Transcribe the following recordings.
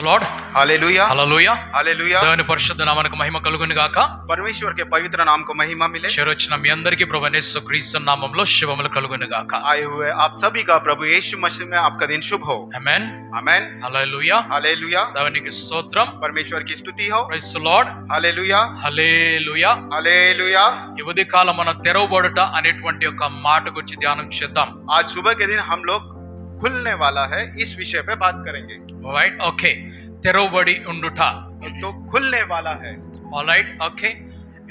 Lord हालेलुया హల్లెలూయా hallelujah. దేవుని పరిశుద్ధ నామమునకు మహిమ కలుగును గాక. परमेश्वर के पवित्र नाम को महिमा मिले। చేరొచ్చిన మీ అందరికీ ప్రభువైన యేసుక్రీస్తు నామములో శుభములు కలుగును గాక. आए हुए आप सभी का प्रभु यीशु मसीह में आपका दिन शुभ हो। ఆమేన్. आमेन హల్లెలూయా. हालेलुया। దేవునికి స్తోత్రం. परमेश्वर की स्तुति हो। Praise Lord. हालेलुया హల్లెలూయా. हालेलुया। ఈ ఉదయ కాలం మనం తెరవబడుట అనేటువంటి ఒక మాట గురించి ధ్యానం చేద్దాం. आज सुबह के दिन हम लोग खुलने वाला है, इस विषय पे बात करेंगे। Right, okay. తెరవబడి ఉండుట. तो खुलने वाला है alright, okay.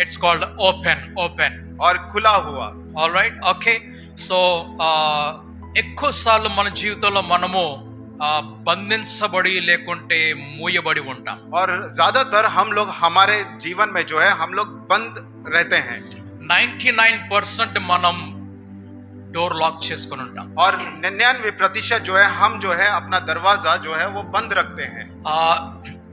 It's called open. और खुला हुआ। Alright, okay. సో ఎక్కువ సార్లు మన జీవితంలో మనము బంధించబడి లేకుంటే మూయబడి ఉంటాం. और ज्यादातर हम लोग हमारे जीवन में जो है हम लोग बंद रहते हैं। 99% మనం డోర్ లాక్ చేసుకొని ఉంటాం. और 99% जो है हम जो है अपना दरवाजा जो है वो बंद रखते हैं।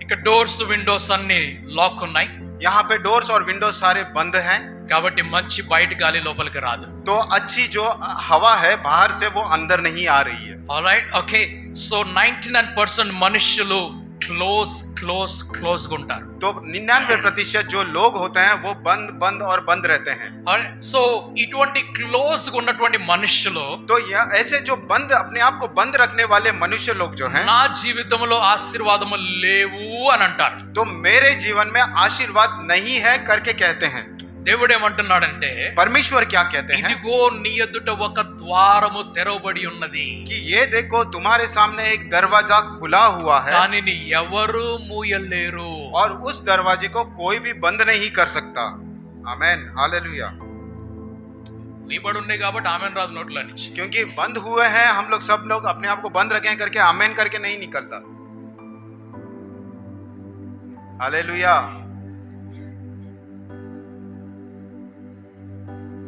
ఇక డోర్స్ విండోస్ అన్ని లాక్ ఉన్నాయి यहाँ पे डोर्स और विंडोज सारे बंद हैं, కాబట్టి మంచి బయట గాలి లోపలికి రాదు. तो अच्छी जो हवा है बाहर से वो अंदर नहीं आ रही है। Alright, okay. సో 99% మనుషులు క్లోజ్ ఉంటారు. तो 99% जो लोग होते हैं वो बंद और बंद रहते हैं। సో ఇటువంటి క్లోజ్ ఉన్నటువంటి మనుషులు तो यह ऐसे जो बंद अपने आप को बंद रखने वाले मनुष्य लोग जो हैं, నా జీవితంలో ఆశీర్వాదము లేవు అని అంటారు. तो मेरे जीवन में आशीर्वाद नहीं है करके कहते हैं। దేవుడు ఏమంటున్నాడంటే, परमेश्वर क्या कहते हैं ఇదిగో నీ ఎదుట ఒక ద్వారము తెరవబడి ఉన్నది, कि ये देखो तुम्हारे सामने एक दरवाजा खुला हुआ है దానిని ఎవరు మూయలేరు. और उस दरवाजे को कोई भी बंद नहीं कर सकता। Amen hallelujah. మూయబడి ఉన్నాయి కాబట్టి ఆమెన్ రాదు నోట్లో నుంచి. क्योंकि बंद हुए हैं, हम लोग सब लोग अपने आप को बंद रखे हैं करके आमेन करके नहीं निकलता। Hallelujah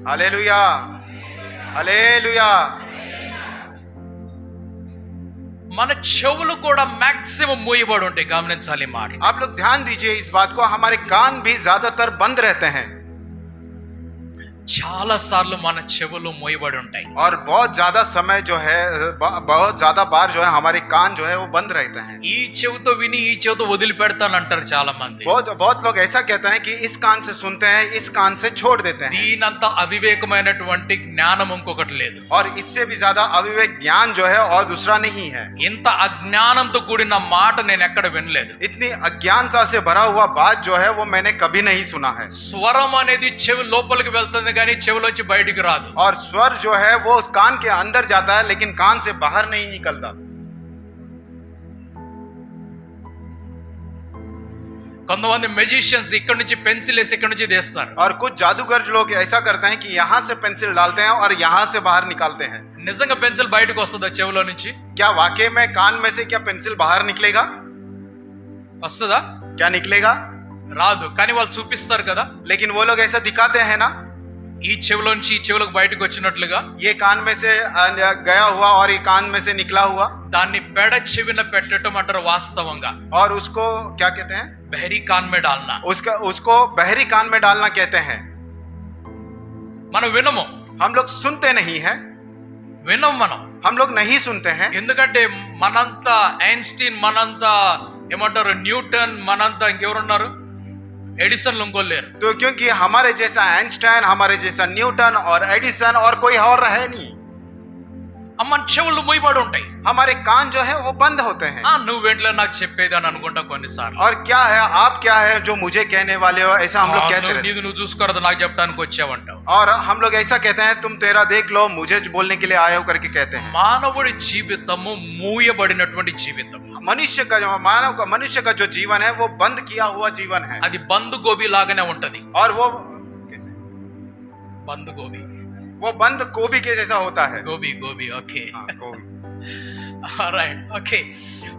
hallelujah hallelujah. మన చెవులు కూడా మాక్సిమం మూయబడి ఉంటాయి. గమనించాలి ఈ మాట. आप लोग ध्यान दीजिए इस बात को, हमारे कान भी ज्यादातर बंद रहते हैं చాలా సార్లు మన చెవులు మూయబడి ఉంటాయి. और बहुत ज्यादा समय जो है बहुत ज्यादा बार जो है हमारे कान जो है वो बंद रहते हैं। ఈ చెవితో విని ఈ చెవితో వదిలిపెడతానంటారు చాలా మంది. बहुत लोग ऐसा कहते हैं कि इस कान से सुनते हैं, इस कान से छोड़ देते हैं। దీనంత అవివేకమైనటువంటి జ్ఞానం ఇంకొకటి లేదు. और इससे भी ज्यादा अविवेक ज्ञान जो है और दूसरा नहीं है। ఇంత అజ్ఞానంతో కూడిన మాట నేను ఎక్కడ వినలేదు. इतनी अज्ञानता से भरा हुआ बात जो है वो मैंने कभी नहीं सुना है। స్వరం అనేది చెవి లోపలికి వెళ్తుంది కానీ చెవిలోంచి బయటికి రాదు. और स्वर जो है वो उस कान के अंदर जाता है लेकिन कान से बाहर नहीं निकलता। కొంతమంది మెజిషియన్స్ ఇక్కడ నుంచి పెన్సిల్ వేసి ఇక్కడ నుంచి తీస్తారు. और कुछ जादूगर लोग ऐसा करते हैं कि यहाँ से पेंसिल डालते हैं और यहाँ से बाहर निकालते हैं। నిజంగా పెన్సిల్ బయటకు వస్తుందా చెవిలో నుంచి? क्या वाकई में कान में से क्या पेंसिल बाहर निकलेगा? వస్తుందా? क्या निकलेगा? రాదు. కానీ వాళ్ళు చూపిస్తారు కదా, लेकिन वो लोग ऐसा दिखाते हैं ना, ఈ చెవిలోంచి ఈ చెవిలోకి బయటకు వచ్చినట్లుగా. ये कान में से गया हुआ और ये कान में से निकला हुआ। దాన్ని పెడ చెవిన పెట్టడం అంటారు వాస్తవంగా. और उसको क्या कहते हैं? బహరీ కాన్ మే డాల్నా. उसको बहरी कान में डालना कहते हैं। మనం వినము, हम लोग सुनते नहीं है, మనం हम लोग नहीं सुनते हैं। ఎందుకంటే మనంతా ఐన్స్టీన్, మనంతా ఏమంటారు న్యూటన్, మనంతా ఇంకెవరున్నారు, ఎడిసన్ ఇంకోలేరు. तो क्योंकि हमारे जैसा आइंस्टाइन, हमारे जैसा न्यूटन और एडिसन और कोई और है नहीं। మన చెవులు మూయబడి ఉంటాయి. हमारे कान जो है वो बंद होते हैं। నువ్వేంట్లో నాకు చెప్పేది అని అనుకుంటా కొన్నిసార్లు. और क्या है, आप क्या है जो मुझे कहने वाले हो, ऐसा हम लोग कहते रहते हैं। నువ్వు చూసుకోరదు నాకు చెప్పడానికి వచ్చావంటావు. और हम लोग ऐसा कहते हैं, तुम तेरा देख लो, मुझे बोलने के लिए आए हो करके कहते हैं। మానవుడి జీవితము మూయబడినటువంటి జీవితం. मनुष्य का जो जीवन है वो बंद किया हुआ जीवन है। అది బంద్ గోబీ లాగానే ఉంటది. और वो బంద్ గోబీ, बंद गोभी के जैसा होता है। గోబీ ఓకే. गोभी। Right, okay.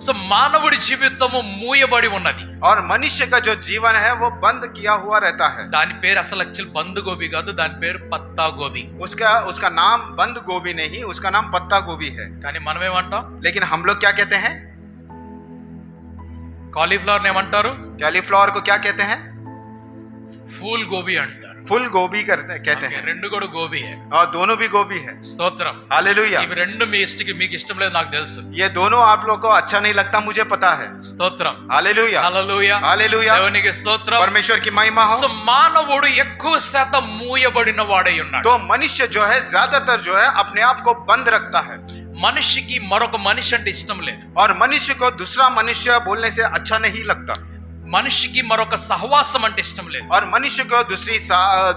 సో మానవుడి జీవితము మూయబడి ఉన్నది. और मनुष्य का जो जीवन है वो बंद किया हुआ रहता है। దాని పేరు అసలు యాక్చువల్ బంద్ గోబీ కాదు, దాని పేరు పత్తా గోబీ. उसका नाम बंद गोभी नहीं, उसका नाम पत्ता गोभी है। కానీ మనం ఏమంటాం? लेकिन हम लोग क्या कहते हैं? కాలీఫ్లవర్ ఏమంటారు? कैलीफ्लावर को क्या कहते हैं? ఫూల్ గోబీ అంటారు. फुल गोभी कहते हैं రెండు కూడా గోబీ और दोनों भी गोभी है। స్తోత్రం हालेलुया। ఇవి రెండు మీకు ఇష్టం లేదు నాకు తెలుసు ये दोनों आप लोग को अच्छा नहीं लगता, मुझे पता है। స్తోత్రం हालेलुया హల్లెలూయా हालेलुया। దేవునికి స్తోత్రం परमेश्वर की महिमा हो। సో మానవుడు ఎక్కువ శాతం మూయబడిన వాడై ఉన్నాడు तो मनुष्य जो है ज्यादातर जो है अपने आप को बंद रखता है మనిషికి మరొక మనిషి అంటే ఇష్టం లేదు और मनुष्य को दूसरा मनुष्य बोलने से अच्छा नहीं लगता మనిషికి మరొక సహవాసం అంటే ఇష్టం లేదు और मनुष्य को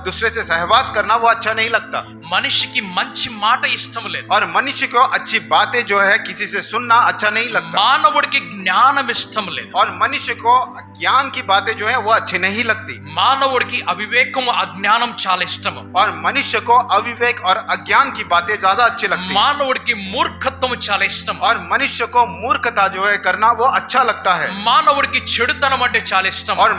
दूसरे से सहवास करना वो अच्छा नहीं लगता మనిషికి మంచి మాట ఇష్టం లేదు और मनुष्य को अच्छी बातें जो है किसी से सुनना अच्छा नहीं लगता మానవుడికి జ్ఞానం ఇష్టం లేదు और मनुष्य को ज्ञान की बातें जो है वो अच्छी नहीं लगती మానవుడికి అవివేకం అజ్ఞానం చాలా ఇష్టం और मनुष्य को अविवेक और अज्ञान की बातें ज्यादा अच्छी लगती మానవుడికి మూర్ఖత్వం చాలా ఇష్టం और मनुष्य को मूर्खता जो है करना वो अच्छा लगता है మానవుడికి చెడుతనం అంటే చాలా ఇష్టం और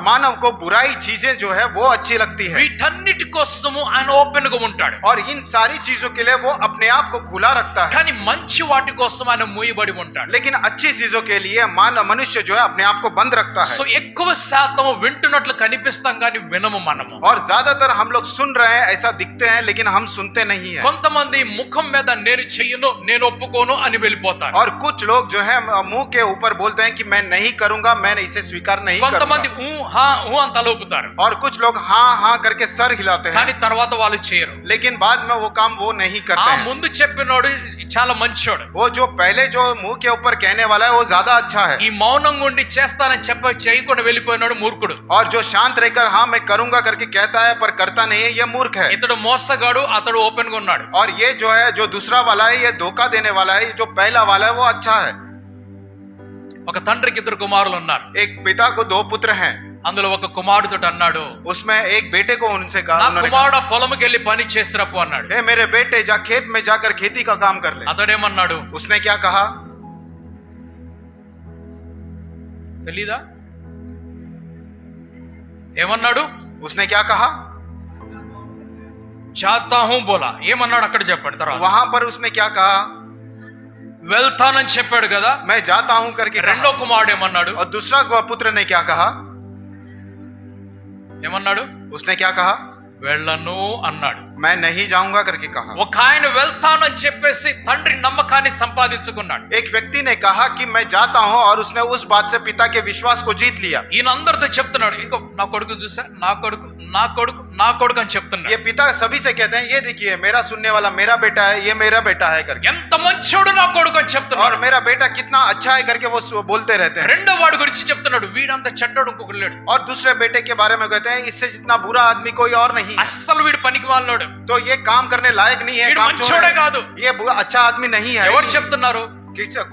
मानव को बुराई चीजें जो है वो अच्छी लगती है వీటన్నిటి కోసము ఆయన ఓపెన్ గా ఉంటాడు और इन सारी चीजों के लिए वो अपने आप को खुला रखता है కానీ మంచి వాటి కోసం ఆయన మూయబడి ఉంటాడు लेकिन अच्छी चीजों के लिए मनुष्य जो है अपने आप को बंद रखता है సో ఎక్కువ శాతం వింటున్నట్లు కనిపిస్తాం కానీ వినము మనము और ज्यादातर हम लोग सुन रहे हैं ऐसा दिखते हैं लेकिन हम सुनते नहीं है కొంతమంది ముఖం మీద నేను చెయ్యను నేను ఒప్పుకోను అని వెళ్ళిపోతారు और कुछ लोग जो है मुंह के ऊपर बोलते हैं कि मैं नहीं करूंगा, मैं इसे स्वीकार नहीं కొంతమంది करूंगा ఊ అని తల ఊపుతారు और कुछ लोग हाँ हाँ करके सर हिलाते కానీ हैं తర్వాత వాళ్ళు చేయరు लेकिन बाद में वो काम वो नहीं ఆ करते हैं ముందు చెప్పినోడు చాలా మంచోడు वो जो पहले जो मुंह के ऊपर कहने वाला है वो ज्यादा अच्छा है ఈ మౌనంగా ఉండి చేస్తానని చేయకుండా వెళ్ళిపోయినాడు మూర్ఖుడు और जो शांत रहकर हाँ मैं करूंगा करके कहता है पर करता नहीं है, ये मूर्ख है ఇతడు మోసగాడు అతడు ఓపెన్ గా ఉన్నాడు और ये जो है जो दूसरा वाला है ये धोखा देने वाला है, जो पहला वाला है वो अच्छा है। ఒక తండ్రికి ఇద్దరు కుమారులు ఉన్నారు एक पिता को दो पुत्र हैं, అందులో ఒక కుమారుడు అన్నాడు उसमें एक बेटे को उनसे कहा, నా उन्होंने కుమారుడు పొలంకి వెళ్ళి పని చేసిరప్పు అన్నాడు कहा, मेरे बेटे जा खेत में जाकर खेती का काम कर ले। అతడేమన్నాడు उसने क्या कहा? తెలీదా ఏమన్నాడు उसने क्या कहा? జాతా హూ బోలా ఏమన్నాడు అక్కడ చెప్పండి తర్వాత वहां पर उसने क्या कहा? వెళ్తానని చెప్పాడు కదా मैं जाता हूं करके రెండో कहा। కుమారుడు ఏమన్నాడు और दूसरा पुत्र ने क्या कहा? ఏమన్నాడు उसने क्या कहा? వెళ్ళను అన్నాడు मैं नहीं जाऊंगा करके कहा। ఒక ఆయన వెళ్తానని చెప్పేసి తండ్రి నమ్మకాన్ని సంపాదించుకున్నాడు एक व्यक्ति ने कहा कि मैं जाता हूं और उसने उस बात से पिता के विश्वास को जीत लिया। ఈయన అందరితో చెప్తున్నాడు ఇంకో నా కొడుకు చూసా నా కొడుకు నా కొడుకు నా కొడుకు అని చెప్తున్నాడు ये पिता सभी से कहते हैं ये देखिए मेरा सुनने वाला मेरा बेटा है, ये मेरा बेटा है करके, ఎంత మంచోడు నా కొడుకు అని और చెప్తున్నాడు मेरा बेटा कितना अच्छा है करके वो बोलते रहते हैं। రెండో వాడి గురించి చెప్తున్నాడు వీడంత చెడ్డోడు ఇంకొకడు లేడు और दूसरे बेटे के बारे में कहते हैं इससे जितना बुरा आदमी कोई और नहीं है। అస్సలు వీడు పనికి వాళ్ళోడు तो ये काम करने लायक नहीं है, వీడు काम चोर మంచోడే है। కాదు ये अच्छा आदमी नहीं है। ఎవరు చెప్తున్నారు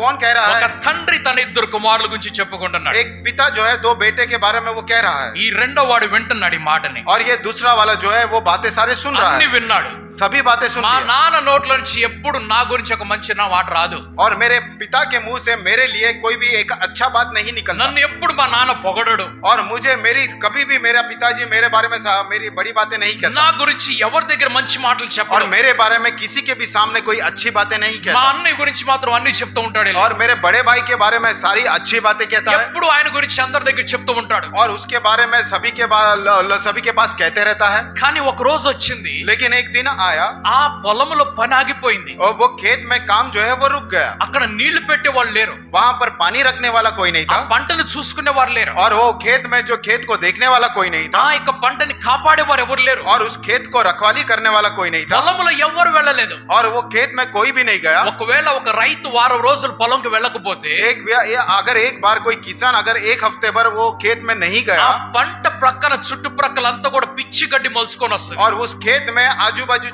कौन कह रहा ఒక है? తండ్రి తన ఇద్దరు కుమారుల గురించి చెప్పుకుంటున్నాడు एक पिता जो है दो बेटे के बारे में वो कह रहा है, ఈ రెండో వాడు వింటున్నాడు ఈ మాటని और ये दूसरा वाला जो है वो बातें सारे सुन रहा అన్ని है, విన్నాడు सभी बातें सुन మా रहा है। నాన్న నోట్ల నుంచి ఎప్పుడు నా గురించి ఒక మంచి నా మాట రాదు और मेरे पिता के मुंह से मेरे लिए कोई भी एक अच्छा बात नहीं निकलता, నన్ను ఎప్పుడు మా నాన్న పొగడడు और मुझे कभी भी मेरा पिताजी मेरे बारे में मेरी बड़ी बातें नहीं कहता, నా గురించి ఎవరి దగ్గర మంచి మాటలు और చెప్పడు मेरे बारे में किसी के भी सामने कोई अच्छी बातें नहीं మా कहता, అన్నయ్య గురించి మాత్రం అన్ని చెప్తూ ఉంటాడు और मेरे बड़े भाई के बारे में सारी अच्छी बातें कहता है, ఎప్పుడు ఆయన గురించి అందరి దగ్గర చెప్తూ ఉంటాడు और उसके बारे में सभी के पास कहते रहता है। కానీ ఒక రోజు వచ్చింది लेकिन एक दिन आया ఆ పొలంలో పని ఆగిపోయింది और वो खेत में काम जो है वो रुक गया, అక్కడ నీళ్లు పెట్టే వాళ్ళు లేరు वहां पर पानी रखने वाला कोई नहीं ఆ था, పంటను చూసుకునే వారు లేరు और वो खेत में जो खेत को देखने वाला कोई नहीं ఆ था, యొక్క పంటని కాపాడే వారు ఎవరు లేరు और उस खेत को रखवाली करने वाला कोई नहीं था, పొలంలో ఎవరు వెళ్ళలేదు और वो खेत में कोई भी नहीं गया। ఒకవేళ ఒక రైతు వారం రోజులు పొలంకి వెళ్ళకపోతే अगर एक बार कोई किसान अगर एक हफ्ते भर वो खेत में नहीं ఆ गया, పంట ప్రక్కన చుట్టుప్రక్కలంతా కూడా పిచ్చి గడ్డి మొలుచుకొని వస్తుంది और उस खेत में आजू बाजू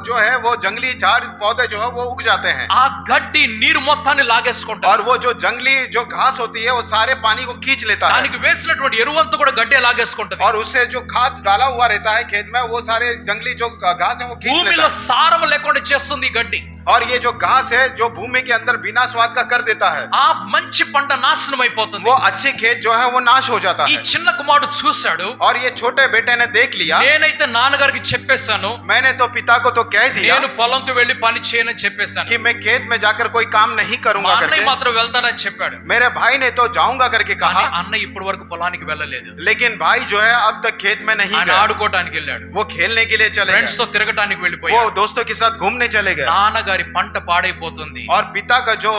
जो है वो जंगली झाड़ पौधे जो है वो उग जाते हैं, ఆ గడ్డి నీరు మొత్తాన్ని లాగేసుకుంటారు और वो जो जंगली जो घास होती है वो सारे पानी को खींच लेता है, దానికి వేసినటువంటి ఎరువంతా కూడా గడ్డే లాగేసుకుంటది और उससे जो खाद डाला हुआ रहता है खेत में वो सारे जंगली जो घास है वो खींच భూమిలో लेता है, సారం లేకుండా చేస్తుంది ఈ గడ్డి और ये जो घास है जो भूमि के अंदर बिना स्वाद का कर देता है, ఆ మంచి పంట నాశనం అయిపోతుంది. वो अच्छी खेत जो है वो नाश हो जाता ఈ है। చిన్న కుమారుడు చూశాడు, और ये छोटे बेटे ने देख लिया, నేనైతే నాన్నగారికి చెప్పేశాను, मैंने तो पिता को तो कह दिया నేను పొలంకి వెళ్ళి పని చేయనని చెప్పేశాను. कि मैं खेत में जाकर कोई काम नहीं మా करूंगा అన్నయ్య करके। మాత్రం వెళ్తానని చెప్పాడు. मेरे भाई ने तो जाऊंगा करके కానీ कहा, అన్నయ్య ఇప్పటి వరకు పొలానికి వెళ్ళలేదు. लेकिन भाई जो है अब तक खेत में नहीं ఆయన गया, ఆడుకోవడానికి వెళ్ళాడు, वो खेलने के लिए चले ఫ్రెండ్స్ गए, తో తిరగటానికి वो వెళ్ళిపోయాడు. दोस्तों के साथ घूमने चले गए, నాన్నగారి పంట పాడైపోతుంది. और पिता का जो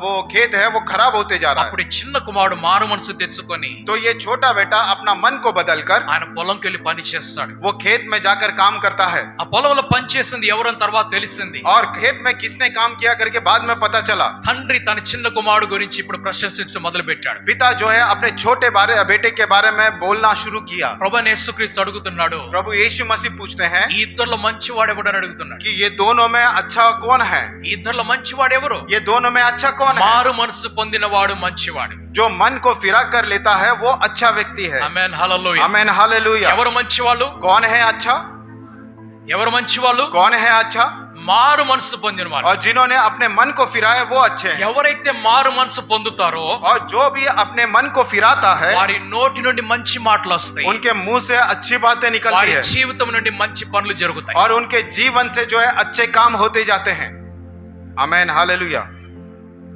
वो खेत है वो खराब होते जा रहा అప్పుడు ఈ చిన్న కుమారుడు మారు మనసు తెచ్చుకొని है। तो ये छोटा बेटा अपना मन को बदलकर ఆయన పొలంకి వెళ్ళి పని చేస్తాడు. वो खेत में जाकर काम करता है, ఆ పొలంలో పని చేసింది ఎవరని తర్వాత తెలిసింది. और खेत में किसने काम किया करके बाद में पता चला। తండ్రి తన చిన్న కుమారుడు గురించి ఇప్పుడు ప్రశంసించడం మొదలు పెట్టాడు. पिता जो है अपने छोटे बेटे के बारे में बोलना शुरू किया। ప్రభువైన యేసుక్రీస్తు అడుగుతున్నాడు, प्रभु यीशु मसीह पूछते हैं ఈ ఇద్దరిలో మంచివాడు ఎవడని అడుగుతున్నాడు. कि ये दोनों में अच्छा कौन है, ఈ ఇద్దరిలో మంచివాడు ఎవరు? ये दोनों में अच्छा कौन है। మారు మనసు పొందినవాడు మంచివాడు. जो मन को फिरा कर लेता है वो अच्छा व्यक्ति है। ఆమేన్, హల్లెలూయా. आमीन हालेलुया। ఎవరు మంచివాళ్ళు? कौन है अच्छा, ఎవరు మంచివాళ్ళు? कौन है अच्छा, మారు మనసు పొందినవాడు. और जिन्होंने अपने मन को फिराया वो अच्छे हैं। ఎవరైతే మారు మనసు పొందుతారో और जो भी अपने मन को फिराता है వారి నోటి నుండి మంచి మాటలు వస్తాయి, उनके मुंह से अच्छी बातें निकलती వారి है, జీవితం నుండి మంచి పనులు జరుగుతాయి. और उनके जीवन से जो है अच्छे काम होते जाते हैं। आमीन हालेलुया,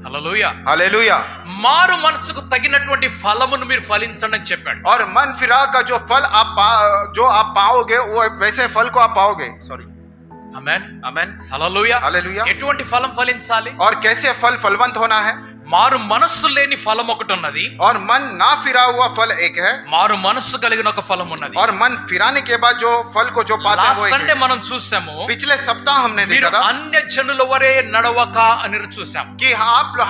హల్లెలూయా. हालेलुया। మారు మనసుకు తగినటువంటి ఫలమును మీరు ఫలించండి అని చెప్పాడు. और मन फिरा का जो फल जो आप पाओगे वो वैसे फल को आप पाओगे। सॉरी, ఆమేన్, आमीन హల్లెలూయా. हालेलुया। ఎటువంటి ఫలం ఫలించాలి? और कैसे फल फलवंत होना है। మారు మనస్సు లేని ఫలం ఒకటి ఉన్నది, और मन ना फिरा हुआ फल एक है, మారు మనస్సు కలిగిన ఒక ఫలం ఉన్నది. और मन फिराने के बाद जो फल को जो पाते हैं वो లాస్ట్ एक సండే है। మనం చూసాము, पिछले सप्ताह हमने మీరు देखा था అన్య జనుల వరే నడవక అని చూసాం. कि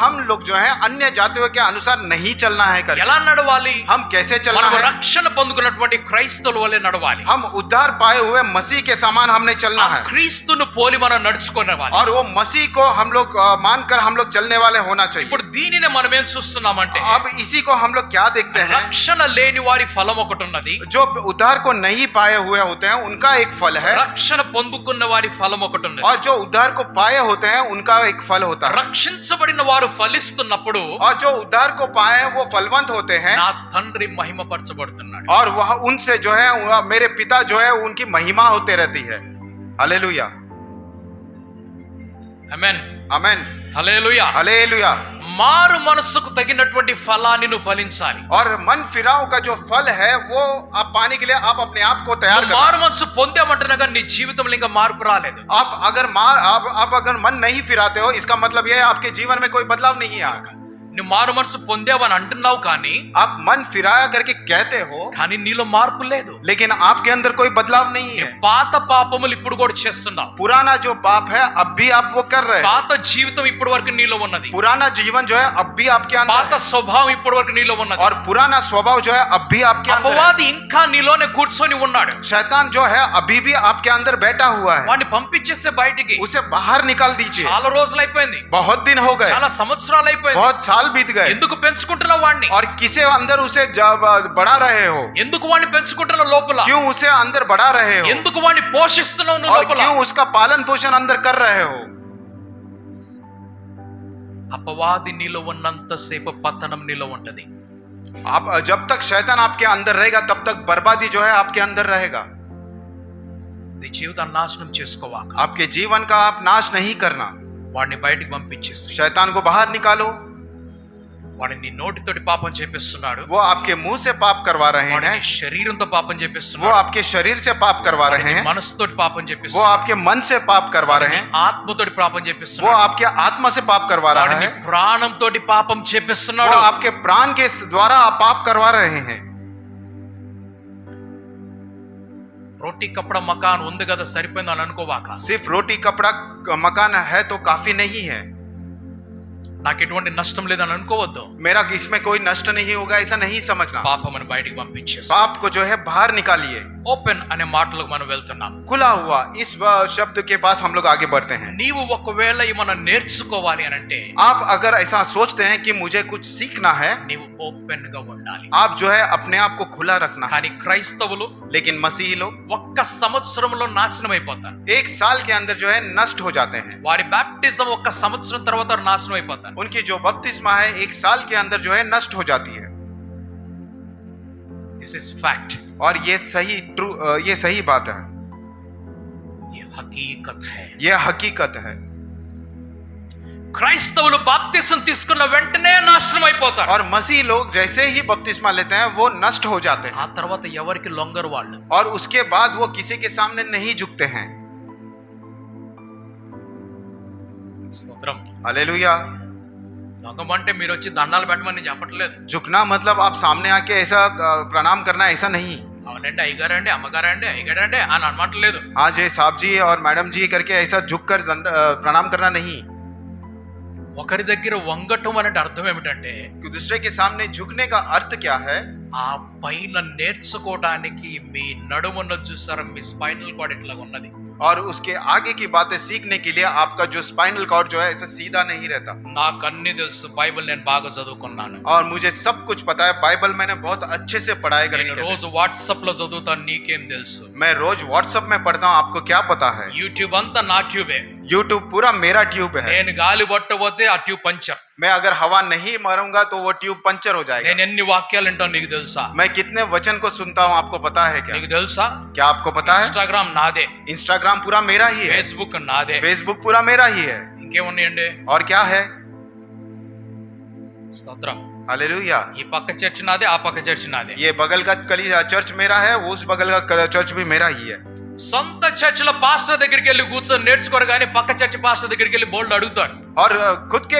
हम लोग जो है अन्य जातियों के अनुसार नहीं चलना है करके। ఎలా నడవాలి? हम कैसे चलना మనం है, రక్షణ పొందుకున్నటువంటి క్రైస్తవుల వలె నడవాలి. हम उद्धार पाए हुए मसीह के समान हमने ఆ चलना है, క్రీస్తును పోలి మనం నడుచుకునేవాలి. और वो मसीह को हम लोग मानकर हम लोग चलने वाले होना चाहिए। ఇప్పుడు దీనిని మనం ఏం చూస్తున్నామంటే, अब इसी को हम लोग क्या देखते हैं, రక్షణ లేని వారి ఫలం ఒకటి ఉన్నది, जो उद्धार को नहीं पाए हुए होते हैं उनका एक फल है, రక్షణ పొందుకున్న వారి ఫలం ఒకటి ఉన్నది. और जो उद्धार को पाए होते हैं उनका एक फल होता है। రక్షించబడిన వారు ఫలిస్తున్నప్పుడు और जो उद्धार को पाए वो फलवंत होते हैं, నా తండ్రి మహిమపరచబడుతున్నాడు. और वह उनसे जो है मेरे पिता जो है उनकी महिमा होते रहती है। हालेलुया, ఆమేన్, आमीन హల్లెలూయా. हालेलुया। మారు మనసుకు తగినటువంటి ఫలాన్ని నువ్వు ఫలించాలి. और मन फिराव का जो फल है वो आप पाने के लिए आप अपने आप को तैयार నువ్వు करो। మారు మనసు పొందామంటున్నా కానీ నీ జీవితంలో ఇంకా మార్పు రాలేదు. आप अगर मन नहीं फिराते हो इसका मतलब यह है आपके जीवन में कोई बदलाव नहीं आएगा। నువ్వు మారు మనసు పొందావని అంటున్నావు కానీ आप मन फिराया करके कहते हो, కానీ నీలో మార్పు లేదు. लेकिन आपके अंदर कोई बदलाव नहीं है। పాత పాపములు ఇప్పుడు కూడా చేస్తున్నావు. पुराना जो पाप है अब भी आप वो कर रहे हैं। పాత జీవితం ఇప్పటి వరకు నీలో ఉన్నది. पुराना जीवन जो है अब भी आपके अंदर పాత है, స్వభావం ఇప్పటి వరకు నీలో ఉన్నది. और पुराना स्वभाव जो है अब भी आपके अंदर है। అపవాది ఇంకా నీలోనే కూర్చొని ఉన్నాడు. शैतान जो है अभी भी आपके अंदर बैठा हुआ है, వాడిని పంపించేస్తే బయటికి उसे बाहर निकाल दीजिए। చాలా రోజులు అయిపోయింది, बहुत दिन हो गए, చాలా సంవత్సరాలు అయిపోయింది. बहुत साल बीत गए, ఎందుకు పెంచుకుంటున్నావు వాడిని? और किसे अंदर उसे बढ़ा रहे हो, ఎందుకు వాడిని పెంచుకుంటున్నావు లోపల? क्यों उसे अंदर बढ़ा रहे हो, ఎందుకు వాడిని పోషిస్తున్నావు నువ్వు और లోపల? क्यों उसका पालन पोषण अंदर कर रहे हो। అపవాది నీలో ఉన్నంత సేపు పతనం నీలో ఉంటది. आप जब तक शैतान आपके अंदर रहेगा तब तक बर्बादी जो है आपके अंदर रहेगा। నీ జీవితాన్ని నాశనం చేసుకోవాక आपके जीवन का आप नाश नहीं करना, వాడిని బయటికి పంపించేసి शैतान को बाहर निकालो। వాడిని నీ నోటితోటి పాపం చేపిస్తున్నాడు, वो आपके मुंह से पाप करवा रहे వాడిని हैं, నీ శరీరంతో పాపం वो చేపిస్తున్నాడు, आपके शरीर से पाप करवा रहे వాడిని నీ हैं, మనసుతోటి పాపం वो చేపిస్తున్నాడు, आपके मन से पाप करवा रहे हैं, ఆత్మతోటి పాపం वो చేపిస్తున్నాడు, आपके आत्मा से पाप करवा रहा వాడిని है, ప్రాణంతోటి పాపం वो చేపిస్తున్నాడు. आपके प्राण के द्वारा आप पाप करवा रहे हैं। రోటీ కప్పడా మకాన్ ఉంది కదా సరిపోయింది అని అనుకోవాక. सिर्फ रोटी कपड़ा मकान है तो काफी नहीं है, నాకు ఎటువంటి నష్టం లేదని అనుకోవద్దు. मेरा इसमें कोई नष्ट नहीं होगा ऐसा नहीं समझना। పాపమును బయటికి పంపించేసి पाप को जो है बाहर निकालिए। ఓ ఓపెన్ అనే మాటలకు మనం వెళ్తున్నాం. खुला हुआ, इस शब्द के पास हम लोग आगे बढ़ते हैं. నీవు ఒకవేళ మనం నేర్చుకోవాలి అని అంటే आप अगर ऐसा सोचते हैं कि मुझे कुछ सीखना है, నీవు ఓపెన్ గా ఉండాలి. आप जो है अपने आप को खुला रखना है. కానీ క్రైస్తవులు लेकिन मसीही लोग ఒక్క సంవత్సరంలో నాశనం అయిపోతారు. एक साल के अंदर जो है नष्ट हो जाते हैं. వారి బాప్టిజం ఒక్క సంవత్సరం తర్వాత నాశనం అయిపోతారు. उनकी जो बपतिस्मा है एक साल के अंदर जो है नष्ट हो जाती है. This is fact. और ये सही बात है. ये हकीकत है. ये हकीकत है. క్రైస్తవులు బాప్తిసం తీసుకున్న వెంటనే నాశనం అయిపోతారు. और मसीही लोग जैसे ही बपतिस्मा लेते हैं वो नष्ट हो जाते हैं. ఆ తర్వాత ఎవరికి లొంగరు వాళ్ళు. और उसके बाद वो किसी के सामने नहीं झुकते हैं. స్తోత్రం. हालेलुया. లొంగం అంటే మీరు వచ్చి దండాలు పెట్టమని చెప్పట్లేదు. झुकना मतलब आप सामने आके ऐसा प्रणाम करना, ऐसा नहीं. అవునండి అయ్యగారండి అమ్మగారండి అయ్యగారండి అని అనమాటలేదు. आज ये साहब जी और मैडम जी करके ऐसा झुक कर प्रणाम करना नहीं. ఒకరి దగ్గర వంగటం అనే అర్థం ఏమిటంటే दूसरे के सामने झुकने का अर्थ क्या है? ఆ పైన నేర్చుకోవడానికి మీ నడుమున్న చూసారా, మీ స్పైనల్ కార్డ్ ఇట్లా ఉన్నది. और उसके आगे की बातें सीखने के लिए आपका जो स्पाइनल कॉर्ड जो है ऐसा सीधा नहीं रहता. నాకు అన్ని తెలుసు, బైబిల్ నేను బాగా చదువుకున్నాను. और मुझे सब कुछ पता है, बाइबल मैंने बहुत अच्छे से पढ़ाई నేను करके. రోజు వాట్సాప్ లో చదువుతాను, నీకేం తెలుసు? मैं रोज व्हाट्सएप में पढ़ता हूँ, आपको क्या पता है? యూట్యూబ్ అంతా నా ట్యూబే. यूट्यूब पूरा मेरा ट्यूब है. నేను గాలి పట్టకపోతే ఆ ట్యూబ్ పంచర్. मैं अगर हवा नहीं मारूंगा तो वो ट्यूब पंचर हो जाएगा. నేను ఎన్ని వాక్యాలు వింటాను నీకు తెలుసా? मैं कितने वचन को सुनता हूँ आपको पता है क्या? నీకు తెలుసా? क्या आपको पता है? ఇన్స్టాగ్రామ్ నాదే, इंस्टाग्राम पूरा मेरा ही है. ఫేస్బుక్ నాదే. फेसबुक पूरा मेरा ही है. ఇంకేమున్నాయండి? और क्या है? స్తోత్రం. हालेलुया. ఈ పక్క చర్చ్ నాదే, ఆ పక్క చర్చ్ నాదే. ये बगल का चर्च मेरा है, उस बगल का चर्च भी मेरा ही है. సొంత చర్చిలో పాస్టర్ దగ్గరికి వెళ్ళి కూర్చొని నేర్చుకోరు కానీ పక్క చర్చ్ పాస్టర్ దగ్గరికి వెళ్ళి బోల్డ్ అడుగుతాడు. और खुद के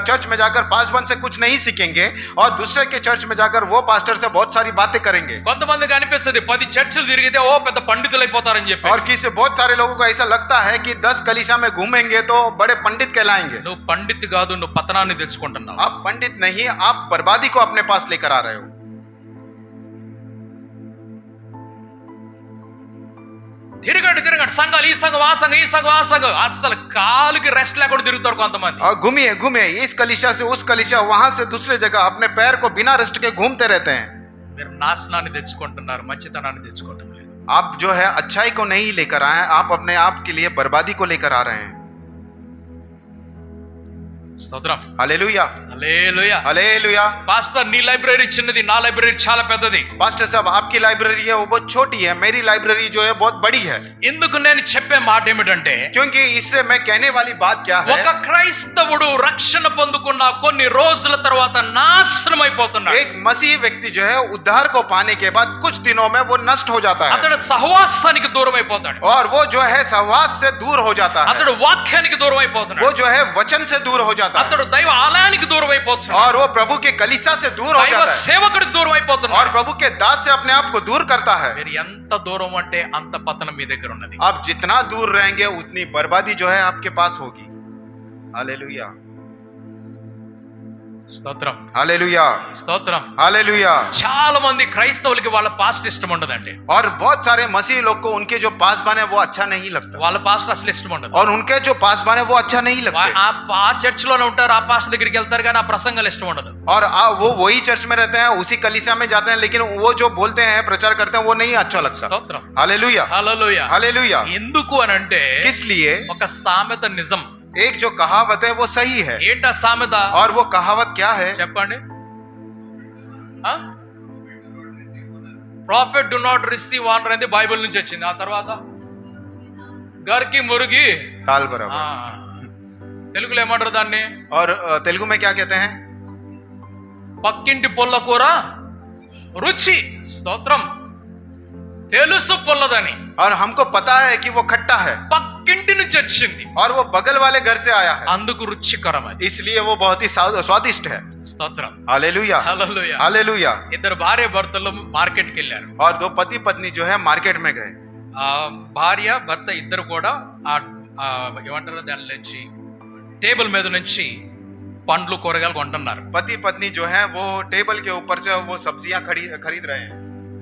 चर्च में जाकर पासबन से कुछ नहीं सीखेंगे और दूसरे के चर्च में जाकर वो पास्टर से बहुत सारी बातें करेंगे. కొంతమందికి అనిపిస్తుంది 10 చర్చిలు తిరిగితే ఓ పెద్ద పండితులు అయిపోతారని చెప్పి. और किसी बहुत सारे लोगों को ऐसा लगता है कि 10 कलीसिया में घूमेंगे तो बड़े पंडित कहलाएंगे. నువ్వు పండిత్ కాదు, నువ్వు పతనాన్ని తెచ్చుకుంటున్నావు. आप पंडित नहीं, आप बर्बादी को अपने पास लेकर आ रहे हो. తిరగండి సంఘాలు, ఈ సంఘం ఆ సంఘం, ఈ సంఘం ఆ సంఘం, అసలు కాలుకి రెస్ట్ లేకుండా తిరుగుతారు కొంతమంది. और घूमिए इस कलीसिया से उस कलीसिया, वहां से दूसरे जगह अपने पैर को बिना रेस्ट के घूमते रहते हैं. మీరు నాశనాన్ని తెచ్చుకుంటున్నారు, మంచితనాన్ని తెచ్చుకోవటం లేదు. आप जो है अच्छाई को नहीं लेकर आए हैं, आप अपने आप के लिए बर्बादी को लेकर आ रहे हैं. స్తోత్రం. हालेलुया. హల్లెలూయా. हालेलुया. పాస్టర్ నీ లైబ్రరీ చిన్నది, నా లైబ్రరీ చాలా పెద్దది. पास्टर साहब आपकी लाइब्रेरी है वो बहुत छोटी है, मेरी लाइब्रेरी जो है बहुत बड़ी है. ఎందుకు నేను చెప్పే మాట ఏమిటంటే क्योंकि इससे मैं कहने वाली बात क्या है? ఒక క్రైస్తవుడు రక్షణ పొందుకున్న కొన్ని రోజుల తర్వాత నాశనం అయిపోతున్నాడు. एक मसीही व्यक्ति जो है उद्धार को पाने के बाद कुछ दिनों में वो नष्ट हो जाता है. అతడు సహవాసానికి దూరం అయిపోతాడు. और वो जो है सहवास से दूर हो जाता है. అతడు వాక్యానికి దూరం అయిపోతున్నాడు. वो जो है वचन से दूर हो जाता है. అతడు దైవ ఆలయానికి దూరం అయిపోతున్నాడు. और वो प्रभु के कलीसिया से दूर हो దైవ जाता है. సేవకుడికి దూరం और అయిపోతున్నాడు. प्रभु के दास से अपने आप को दूर करता है. మీరు ఎంత దూరం అంటే అంత పతనం మీ దగ్గర ఉన్నది. आप जितना दूर रहेंगे उतनी बर्बादी जो है आपके पास होगी. हालेलुया. స్తోత్రం. हालेलुया. స్తోత్రం. हालेलुया. చాలా మంది క్రైస్తవులకి వాళ్ళ పాస్ట్ ఇష్టం ఉండదండి. और बहुत सारे मसीही लोग को उनके जो पासबान है वो अच्छा नहीं लगता. వాళ్ళ పాస్ట్ అసలు ఇష్టం ఉండదు. और उनके जो पासबान है वो अच्छा नहीं लगते. ఆ చర్చ్ లోనే ఉంటారు, ఆ పాస్ట్ దగ్గరికి వెళ్తారు కానీ ఆ ప్రసంగాలు ఇష్టం ఉండదు. और वो वही चर्च में रहते हैं, उसी कलीसिया में जाते हैं, लेकिन वो जो बोलते हैं प्रचार करते हैं वो नहीं अच्छा लगता. స్తోత్రం. हालेलुया. హల్లెలూయా. हालेलुया. ఎందుకు అని అంటే किस लिए? ఒక సామెత నిజం. एक जो कहावत है वो सही है. ఏంటా సామెత? और वो कहावत क्या है? చెప్పండి. Profit do not receive honour అనేది బైబిల్ నుంచి వచ్చింది. ఆ తర్వాత గర్కి మురుగి, ताल बराबर. తెలుగులో ఏమంటారు దాన్ని? और तेलुगु में क्या कहते हैं? పక్కింటి పుల్ల కూర రుచి. స్తోత్రం. తెలుసు పుల్లదని, और हमको पता है कि वो खट्टा है పక్కింటి నుంచి వచ్చింది, और वो बगल वाले घर से आया है, అందుకు రుచికరం అది. इसलिए वो बहुत ही स्वादिष्ट है. స్తోత్రం. हालेलुया. హల్లెలూయా. हालेलुया. ఇద్దరు భార్య భర్తలు మార్కెట్కి వెళ్ళారు. और दो पति पत्नी जो है मार्केट में गए. భార్య భర్త ఇద్దరు కూడా ఏమంటారు దాని నుంచి టేబుల్ మీద నుంచి పండ్లు కూరగాయలు కొంటున్నారు. पति पत्नी जो है वो टेबल के ऊपर से वो सब्जियां खरीद रहे हैं.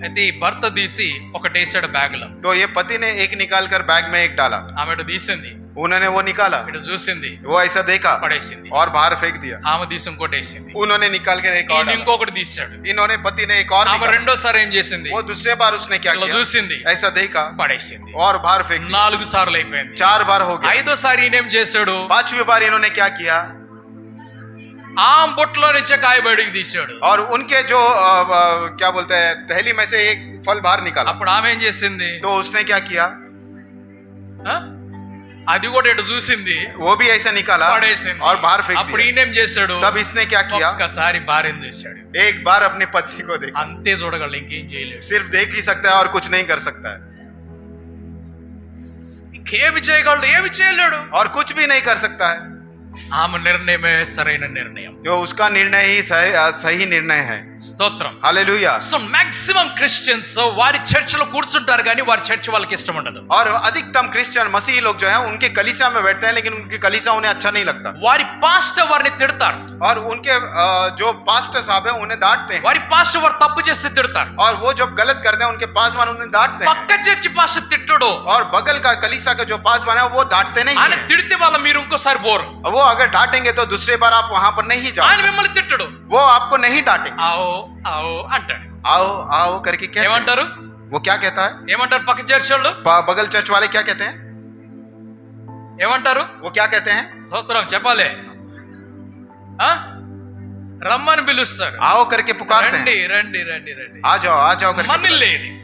అయితే ఈ భర్త తీసి ఒకటేసాడు బ్యాగ్ లో. तो ये पति ने एक निकाल कर बैग में एक डाला, ఆమె ఇటు తీసింది, उन्होंने वो निकाला, ఇటు చూసింది, वो ऐसा देखा పడేసింది. और बाहर फेंक दिया, ఆమె తీసి ఇంకోటి వేసింది, उन्होंने निकाल कर एक और ఈయన डाला, ఇంకొకటి తీసాడు. इन्होंने पति ने एक और ఆమె निकाला, రెండోసారి ఏం చేసింది, वो दूसरे बार उसने क्या ఇలా किया, చూసింది, ऐसा देखा పడేసింది. और बाहर फेंक दिया, 4 సార్లు అయిపోయింది. 4 बार हो गया, ఐదోసారి ఈయన ఏం చేశాడు, 5वीं बार इन्होंने क्या किया, ఆ బొట్టులో నుంచే కాయ బయటికి తీసాడు. और उनके जो क्या बोलते हैं थैली में से एक फल बाहर निकाला, అప్పుడు ఆమె ఏం చేసింది, तो उसने क्या किया, ఆ? అది కూడా ఇటు చూసింది, वो भी ऐसा निकाला పడేసింది. और बाहर फेंक అప్పుడు दिया, ఈయన ఏం చేశాడు, तब इसने क्या किया, ఒక్కసారి భార్యను చూశాడు. एक बार अपने पति को देखा, అంతే చూడగలడు, ఇంకేం చేయలేడు. सिर्फ देख ही सकता है और कुछ नहीं कर सकता है, ఇంకేమి చేయగలడు, ఏమి చేయలేడు. और कुछ भी नहीं कर सकता है, ఆమె నిర్ణయమే సరైన నిర్ణయం. जो उसका निर्णय ही सही निर्णय है। స్తోత్రం. हालेलुया। సో మాక్సిమం క్రిస్టియన్స్ వారి చర్చిలో కూర్చుంటారు కానీ వారి చర్చ్ వాళ్ళకి ఇష్టం ఉండదు. और अधिकतम क्रिश्चियन मसीही लोग जो हैं उनके कलीसिया में बैठते हैं, लेकिन उनकी कलीसिया उन्हें अच्छा नहीं लगता, వారి పాస్టర్ వారిని తిడతారు, और उनके जो पास्टर साहब हैं उन्हें डांटते हैं, వారి పాస్టర్ వారు తప్పు చేస్తే తిడతారు. और वो जब गलत करते हैं उनके पासवान उन्हें डांटते हैं, పక్క చర్చి పాస్టర్ తిట్టడు, और बगल का कलीसिया का जो पासवान है वो डांटते नहीं ఆయన हैं। తిడితే వాళ్ళ మీరు ఇంకోసారి బోరు. वो अगर डांटेंगे तो दूसरे बार आप वहां पर नहीं ఆయన जाओ, మిమ్మల్ని తిట్టడు, वो आपको नहीं डांटेंगे, ఆవో ఆవో అంటాడు. आओ आओ करके कहते हैं। ఏమంటారు, वो क्या कहता है, ఏమంటారు పక్క చర్చి వాళ్ళు, बगल चर्च वाले क्या कहते हैं, ఏమంటారు, वो क्या कहते हैं, స్తోత్రం చెప్పాలి, ఆ? రమ్మని పిలుస్తారు, आओ करके पुकारते రండి हैं, రండి రండి రండి. आ जाओ करके మన్ని पुकारते లేని हैं।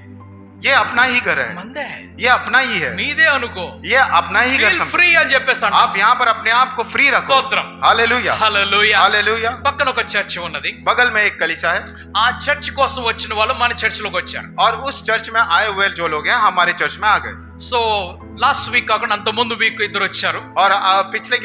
ये अपना ही घर है, మందే, ये अपना ही है, మీదే అనుకో, ये अपना ही घर समझो, ఫ్రీ అని చెప్పేసి అంటారు. आप यहाँ पर अपने आप को फ्री रखो। స్తోత్రం. हालेलुया, హల్లెలూయా. हालेलुया। పక్కన ఒక చర్చ్ ఉన్నది, बगल में एक कलीसिया है, ఆ చర్చ్ కోసం వచ్చిన వాళ్ళు మన చర్చ్ లోకి వచ్చారు. और उस चर्च में आए हुए जो लोग हैं हमारे चर्च में आ गए, సో లాస్ట్ వీక్ కాకుండా అంత ముందు వీక్ ఇద్దరు వచ్చారు. और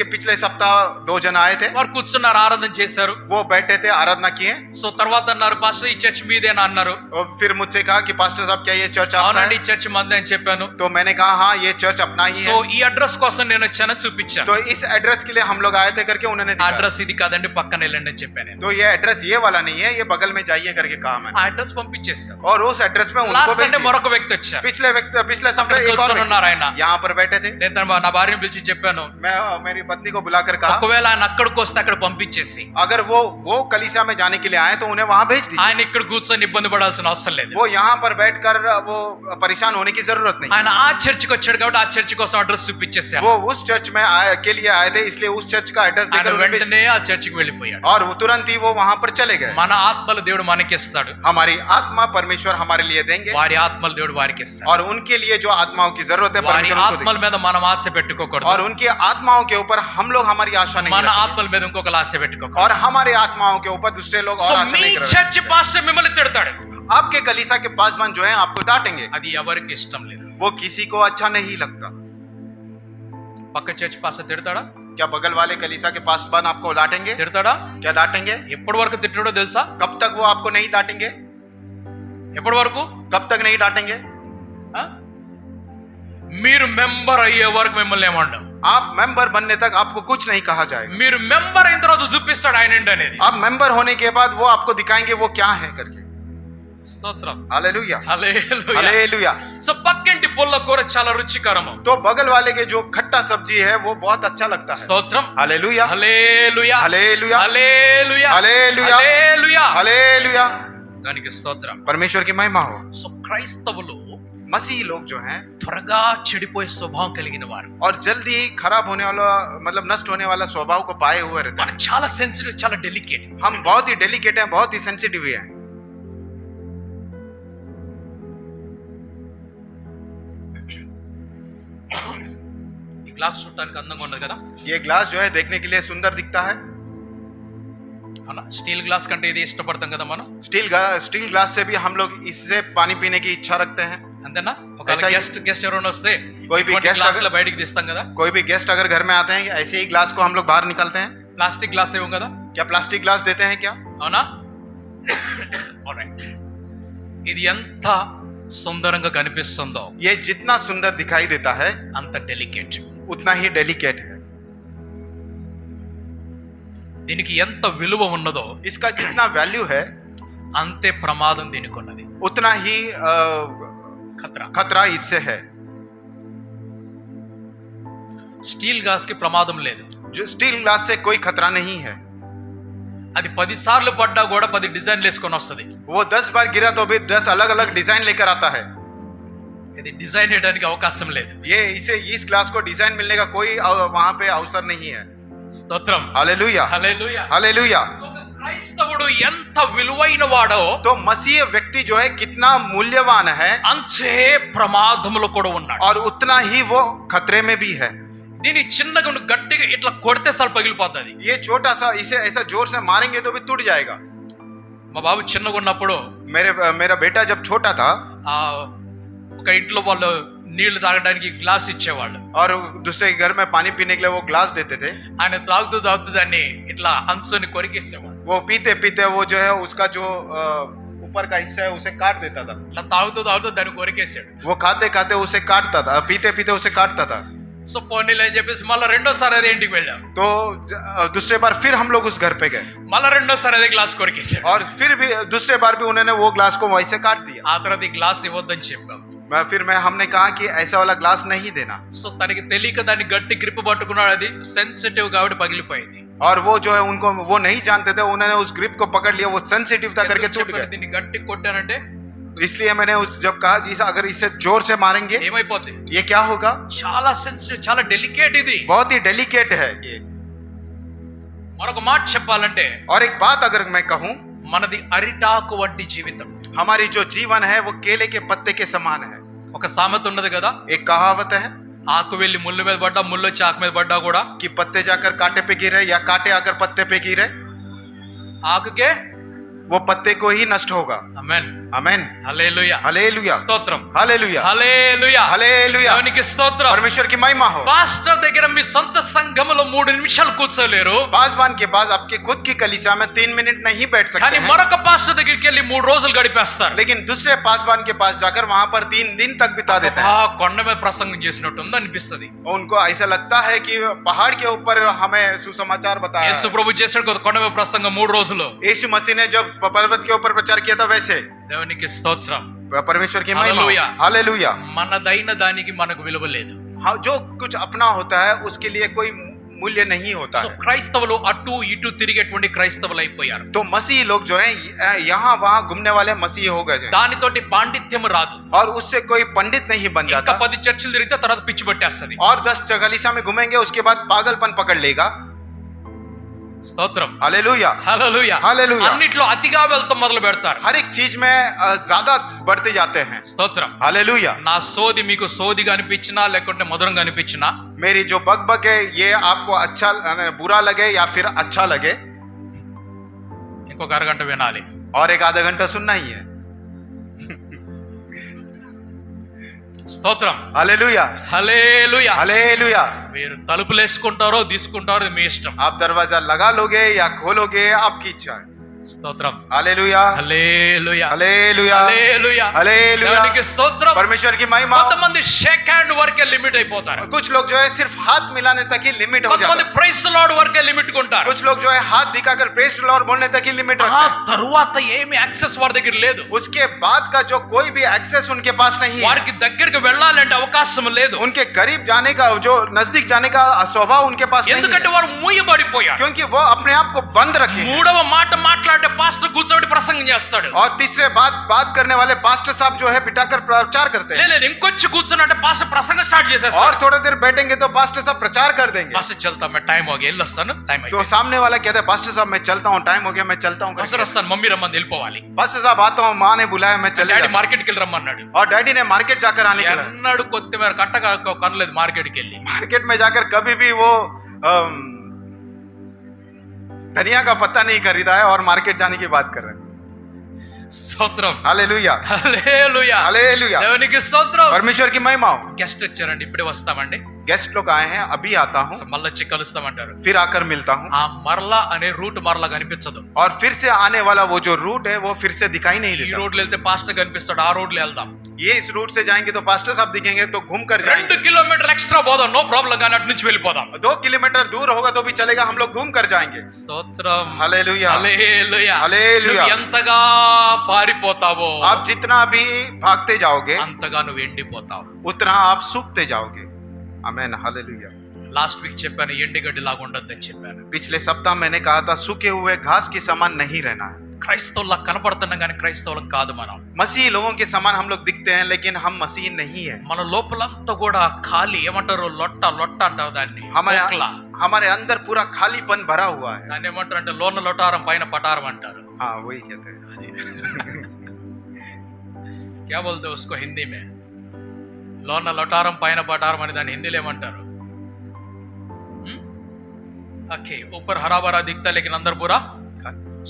पिछले सप्ताह 2 जन आए थे, వారు కూర్చున్నారు, ఆరాధన చేశారు. वो बैठे थे, आराधना किए, సో తర్వాత అన్నారు, పాస్టర్ ఈ చర్చ్ మీదేనా అన్నారు. और फिर मुझसे कहा कि पास्टर साहब क्या ये चर्च आपका అవునండి, है, ఈ చర్చ్ మందే అని చెప్పాను. तो मैंने कहा हाँ ये चर्च अपना ही సో है, ఈ అడ్రస్ కోసం నేను వచ్చాను చూపించాను. तो इस एड्रेस के लिए हम लोग आए थे करके उन्होंने दिखाया। అడ్రస్ ఇది కాదండి, పక్కన వెళ్ళండి అని చెప్పాను నేను. तो ये एड्रेस ये वाला नहीं है, ये बगल में जाइए करके कहा मैंने, ఆ అడ్రస్ పంపించేశాను. और उस एड्रेस में उनको లాస్ట్ भेज సండే दिया। మరొక వ్యక్తి వచ్చారు, पिछले అక్కడ संडे एक और కూర్చొని व्यक्ति ఉన్నారు. ఆయన यहाँ पर बैठे थे, నేను నా భార్యను పిలిచి చెప్పాను, मैं मेरी पत्नी को बुलाकर कहा ఒకవేళ ఆయన అక్కడికి వస్తే అక్కడ పంపించేసి अगर वो कलीसिया में जाने के लिए आए तो उन्हें वहां भेज दीजिए, ఆయన ఇక్కడ కూర్చొని ఇబ్బంది పడాల్సిన అవసరం లేదు. वो यहाँ पर बैठकर वो परेशान होने की जरूरत नहीं, ఆయన ఆ చర్చికి వచ్చాడు కాబట్టి ఆ చర్చి కోసం అడ్రస్ చూపించేసాను. वो उस चर्च में के लिए आए थे, इसलिए उस चर्च का एड्रेस ఆయన देकर उन्हें भेज వెంటనే ఆ చర్చికి వెళ్ళిపోయాడు. दिया, और वो तुरंत ही वो वहां पर चले गए। మన ఆత్మలు దేవుడు మనకిస్తాడు, हमारी आत्मा परमेश्वर हमारे लिए देंगे, వారి ఆత్మలు దేవుడు వారికి ఇస్తాడు. और उनके लिए जो आत्माओं की जरूरत है వారి परमेश्वर उनको ఆత్మల देंगे, మీద మనం ఆశ పెట్టుకోకూడదు, और उनकी आत्माओं के ऊपर हम लोग हमारी आशा नहीं మన रखेंगे, ఆత్మల మీద ఇంకొకరు ఆశ పెట్టుకోకూడదు. और हमारे आत्माओं के ऊपर दूसरे लोग సో और आशा మీ नहीं कर చర్చ్ रहे। పాస్టర్ మిమ్మల్ని తిడతాడు, आपके कलीसिया के पासवान जो है आपको डांटेंगे, అది ఎవరికి ఇష్టం లేదు. वो किसी को अच्छा नहीं लगता। పక్క చర్చ్ పాస్టర్ తిడతాడా, क्या बगल वाले कलीसिया के पासवान आपको डांटेंगे, తిడతాడా? क्या डांटेंगे, ఎప్పటి వరకు తిట్టడో తెలుసా? कब तक वो आपको नहीं डांटेंगे, ఎప్పటి వరకు? कब तक नहीं डांटेंगे, ఆ? మీరు మెంబర్ అయ్యే వరకు మిమ్మల్ని ఏమంటాం, आप मेंबर बनने तक आपको कुछ नहीं कहा जाएगा, మీరు మెంబర్ అయిన తర్వాత చూపిస్తాడు ఆయన ఏంటి అనేది. आप मेंबर होने के बाद वो आपको दिखाएंगे वो क्या है करके। స్తోత్రం. हालेलुया, హల్లెలూయా. हालेलुया। సో పక్కింటి పుల్ల కూర చాలా రుచికరము. तो बगल वाले के जो खट्टा सब्जी है वो बहुत अच्छा लगता है। స్తోత్రం. हालेलुया, హల్లెలూయా. हालेलुया, హల్లెలూయా. हालेलुया, హల్లెలూయా. हालेलुया। దానికి స్తోత్రం. परमेश्वर की महिमा हो। సో క్రైస్తవులు मसीही लोग जो हैं త్వరగా చెడిపోయే స్వభావం కలిగిన వారు. और जल्दी खराब होने वाला मतलब नष्ट होने वाला स्वभाव को पाए हुए रहते మనం हैं। చాలా సెన్సిటివ్, చాలా డెలికేట్. हम बहुत ही डेलिकेट हैं, बहुत ही सेंसिटिव हैं। ఈ గ్లాస్ చూడటానికి అందంగా ఉన్నది కదా, ये ग्लास जो है देखने के लिए सुंदर दिखता है। అవునా? స్టీల్ గ్లాస్ కంటే ఇది ఇష్టపడతాం కదా మనం, स्टील ग्लास से भी हम लोग इससे पानी पीने की इच्छा रखते हैं। అంతేనా? ఒక ऐसा ही- గెస్ట్ ఎవరైనా వస్తే कोई भी गेस्ट గ్లాస్ లో अगर బయటికి తీస్తాం కదా, कोई भी गेस्ट अगर घर में आते हैं ऐसे ही ग्लास को हम लोग बाहर निकालते हैं। ప్లాస్టిక్ గ్లాస్ ఏమో కదా, क्या प्लास्टिक ग्लास देते हैं क्या? అవునా? Alright. ఇది ఎంత సుందరంగా కనిపిస్తుందో ये जितना सुंदर दिखाई देता है అంత డెలికేట్. उतना ही डेलिकेट है। దీనికి ఎంత విలువ ఉన్నదో इसका जितना वैल्यू है అంతే ప్రమాదం దీనికి ఉన్నది. उतना ही खतरा इससे है. స్టీల్ గ్లాస్ కి ప్రమాదం లేదు. जो स्टील ग्लास से कोई खतरा नहीं है. అది 10 సార్లు పడ్డా కూడా 10 డిజైన్లు వేసుకొని వస్తుంది. वो 10 बार गिरा तो भी 10 अलग अलग डिजाइन लेकर आता है. ఇది డిజైన్ చేయడానికి అవకాశం లేదు. ये इसे इस ग्लास को डिजाइन मिलने का कोई वहां पे अवसर नहीं है. స్తోత్రం. हालेलुया హల్లెలూయా. हालेलुया. క్రైస్తవుడు ఎంత విలువైన వాడో, तो मसीह व्यक्ति जो है कितना मूल्यवान है అంతే ప్రమాదములో కూడా ఉన్నాడు. और उतना ही वो खतरे में भी है. దీని చిన్నగా నువ్వు గట్టిగా ఇట్లా కొడితే సార్ పగిలిపోతుంది. ये छोटा सा इसे ऐसा जोर से मारेंगे तो भी टूट जाएगा. మా బాబు చిన్నగా ఉన్నప్పుడు मेरा बेटा जब छोटा था ఆ ఒక ఇంట్లో వాళ్ళు నీళ్లు తాగడానికి గ్లాస్ ఇచ్చేవాళ్ళు. और दूसरे के घर में पानी पीने के लिए वो ग्लास देते थे. ఆయన తాగుతూ దాన్ని ఇట్లా అంచుని కొరికేసేవాడు. वो पीते पीते वो जो है उसका जो ऊपर का हिस्सा है उसे काट देता था. ఇట్లా తాగుతూ దాన్ని కొరికేసాడు. वो खाते खाते उसे काटता था, पीते पीते उसे काटता था. సో పోనీలు అని చెప్పేసి మళ్ళీ రెండోసారి అదే ఇంటికి వెళ్ళాం. तो दूसरे बार फिर हम लोग उस घर पे गए మళ్ళీ రెండోసారి అదే గ్లాస్ కొరికేసాడు. और फिर भी दूसरे बार भी उन्होंने वो ग्लास को वैसे काट दिया. ఆ తర్వాత ఈ గ్లాస్ ఇవ్వద్దని చెప్పాం. हमने कहा कि ऐसा वाला ग्लास नहीं देना. సో తనకి తెలియక దాన్ని గట్టి గ్రిప్ పట్టుకున్నాడు. అది సెన్సిటివ్ కాబట్టి పగిలిపోయింది. और वो जो है उनको वो नहीं जानते थे, उन्होंने उस ग्रिप को पकड़ लिया, वो सेंसिटिव था करके टूट गया. దీన్ని గట్టి కొట్టానంటే इसलिए मैंने जब कहा अगर इसे जोर से मारेंगे ఏమైపోద్ది? ये क्या होगा. చాలా సెన్సిటివ్, చాలా డెలికేట్ ఇది. बहुत ही डेलिकेट है ये. మరొక మాట చెప్పాలంటే और एक बात अगर मैं कहूं, మనది అరిటాకు వంటి జీవితం. हमारी जो जीवन है वो केले के पत्ते के समान है. ఒక సామెత ఉన్నది కదా, एक कहावत है ఆకు వెళ్ళి ముళ్ళు మీద పడ్డా, ముళ్ళు వచ్చి ఆకు మీద పడ్డా కూడా कि पत्ते जाकर कांटे पे गिरे या कांटे आकर पत्ते पे गिरे ఆకుకే वो पत्ते को ही नष्ट होगा. ఆమేన్. आमेन. హల్లెలూయా. हालेलुया. స్తోత్రం. हालेलुया. హల్లెలూయా. हालेलुया. దేవునికి స్తోత్రం. परमेश्वर की महिमा हो. పాస్టర్ దగ్గర మీ సొంత సంఘములో 3 నిమిషాలు కూర్చోలేరు. पासवान के पास आपके खुद की कलीसिया में 3 मिनट नहीं बैठ सकते కానీ हैं. మరొక పాస్టర్ దగ్గరికి వెళ్ళి 3 రోజులు గడిపేస్తారు. लेकिन दूसरे पासवान के पास जाकर वहां पर 3 दिन तक बिता देते हैं. కొండ మీద ప్రసంగం చేసినట్టు ఉంది అనిపిస్తది. उनको ऐसा लगता है कि पहाड़ के ऊपर हमें सुसमाचार बताया. యేసు ప్రభు చేశాడు కదా కొండ మీద ప్రసంగం 3 రోజులు. यीशु मसीह ने जब पर्वत के ऊपर प्रचार किया था वैसे. దేవునికి స్తోత్రం. परमेश्वर की महिमा. हालेलुया. हालेलुया. మనదైన దానికి మనకు విలువ లేదు. हाँ, जो कुछ अपना होता है उसके लिए कोई मूल्य नहीं होता సో है. క్రైస్తవులు అటు ఇటు తిరిగేటువంటి క్రైస్తవులు అయిపోయారు. तो मसीह लोग जो हैं यहाँ वहाँ घूमने वाले मसीह हो गए हैं. దానితోటి పాండిత్యం రాదు. और उससे कोई पंडित नहीं बन ఇంకా जाता. 10 చర్చిలు తిరిగితే తర్వాత పిచ్చి పట్టేస్తది. और 10 कलीसिया में घूमेंगे उसके बाद पागलपन पकड़ लेगा. స్తోత్రం. हालेलुया. హల్లెలూయా. हालेलुया. అన్నిట్లో అతిగా వెళ్తాం మొదలు పెడతారు. हर एक चीज में ज्यादा बढ़ते जाते हैं. స్తోత్రం. हालेलुया. నా సోది మీకు సోదిగా అనిపించినా లేకుంటే మధురంగా అనిపించినా मेरी जो बकबक है ये आपको अच्छा बुरा लगे या फिर अच्छा लगे, ఇంకొక అరగంట వినాలి. और एक आधा घंटा सुनना ही है. స్తోత్రం. हालेलुया. హల్లెలూయా. हालेलुया. మీరు తలుపులు వేసుకుంటారో తీసుకుంటారో అది మీ ఇష్టం. आप दरवाजा लगा लोगे या खोलोगे आपकी इच्छा है. స్తోత్రం. हालेलुया. హల్లెలూయా. हालेलुया. హల్లెలూయా. हालेलुया. దేవునికి స్తోత్రం. परमेश्वर की महिमा. కొంతమంది షేక్ హ్యాండ్ వరకే లిమిట్ అయిపోతారు. कुछ लोग जो है सिर्फ हाथ मिलाने तक ही लिमिट हो కొంతమంది जाते हैं. ప్రైస్ లార్డ్ వరకే లిమిట్ కొంటారు. कुछ लोग जो है हाथ दिखाकर प्रेज द लॉर्ड बोलने तक ही लिमिट ఆ रखते हैं. తరువాత ఏమి యాక్సెస్ వారి దగ్గర లేదు. उसके बाद का जो कोई भी एक्सेस उनके पास नहीं है. వారికి దగ్గరికి వెళ్ళాలంటే అవకాశం లేదు. उनके करीब जाने का जो नजदीक जाने का स्वभाव उनके पास नहीं ఎందుకంటే है. వారు మూయబడిపోయారు. क्योंकि वो अपने आप को बंद रखे हैं. మూడవ మాట మాట్లాడే పాస్టర్ కూర్చోబెట్టి ప్రసంగం చేస్తాడు. और तीसरे बात करने वाले पास्टर साहब जो है बिठाकर प्रचार करते हैं. లేదు ఇంకొచ్చి కూర్చున్నట్టే పాస్టర్ ప్రసంగం స్టార్ట్ और చేసేస్తాడు. थोड़ी देर बैठेंगे तो पास्टर साहब प्रचार कर देंगे. పాస్టర్ చల్తా మే టైం हो गया వెళ్ళొస్తాను టైం तो అయిపోయింది. सामने वाला कहता है पास्टर साहब मैं चलता हूँ, टाइम हो गया, मैं चलता हूँ పాస్టర్ करके. వస్తాను మమ్మీ రమ్మని వెళ్ళిపోవాలి. पास्टर साहब आता हूँ, माँ ने बुलाया, मैं चले డాడీ जाता हूँ. మార్కెట్కి వెళ్ళి రమ్మన్నాడు. और डैडी ने मार्केट जाकर आने के लिए. ఎన్నడు కొత్తిమీర కట్టగా కొనలేదు మార్కెట్కి వెళ్ళి. मार्केट में जाकर कभी भी वो धनिया का पत्ता नहीं खरीदा है और मार्केट जाने की बात कर रहे हैं. స్తోత్రం. हालेलुया. హల్లెలూయా. हालेलुया. దేవునికి స్తోత్రం. परमेश्वर की महिमा हो. గెస్ట్ వచ్చారండి ఇప్పుడే వస్తామండి. गेस्ट लोग आए हैं, अभी आता हूँ, మళ్ళీ వచ్చి కలుస్తామంటారు. फिर आकर मिलता हूँ। ఆ మరలా అనే రూట్ మరలా కనిపించదు. और फिर से आने वाला वो जो रूट है वो फिर से दिखाई नहीं ఈ देता। రోడ్లో వెళ్తే పాస్టర్ కనిపిస్తాడు, ఆ రోడ్లో వెళ్దాం. ये इस रूट से जाएंगे तो पास्टर साहब दिखेंगे, तो घूम कर 2 जाएंगे। కిలోమీటర్ ఎక్స్ట్రా పోదాం, నో ప్రాబ్లం, కానీ అటు నుంచి వెళ్ళిపోదాం. 2 किलोमीटर दूर होगा तो भी चलेगा, हम लोग घूम कर जाएंगे। స్తోత్రం. हालेलुया, హల్లెలూయా. हालेलुया। నువ్వు ఎంతగా పారిపోతావో आप जितना भी भागते जाओगे అంతగా నువ్వు ఎండిపోతావు. उतना आप सूखते जाओगे। आमेन, हालेलुया। లాస్ట్ వీక్ చెప్పాను, ఎండుగడ్డి లాగా ఉండొద్దని చెప్పాను. पिछले सप्ताह मैंने कहा था सूखे हुए घास के समान नहीं रहना है। క్రైస్తవుల్లా కనపడుతున్నాం కానీ క్రైస్తవులం కాదు మనం. मसीह लोगों के समान हम लोग दिखते हैं, लेकिन हम मसीह नहीं है। మన లోపలంతా కూడా ఖాళీ, ఏమంటారు, లొట్ట లొట్ట అంటారు దాన్ని. हमारे अंदर पूरा खालीपन भरा हुआ है। దాన్ని ఏమంటారు అంటే లోన లొటారం పైన పటారం అంటారు. हाँ, वही कहते हैं। क्या बोलते हैं उसको हिंदी में? లోన లొటారం పైన పటారం అని దాన్ని హిందీలో ఏమంటారు? ओके, ऊपर हरा भरा दिखता है लेकिन अंदर पूरा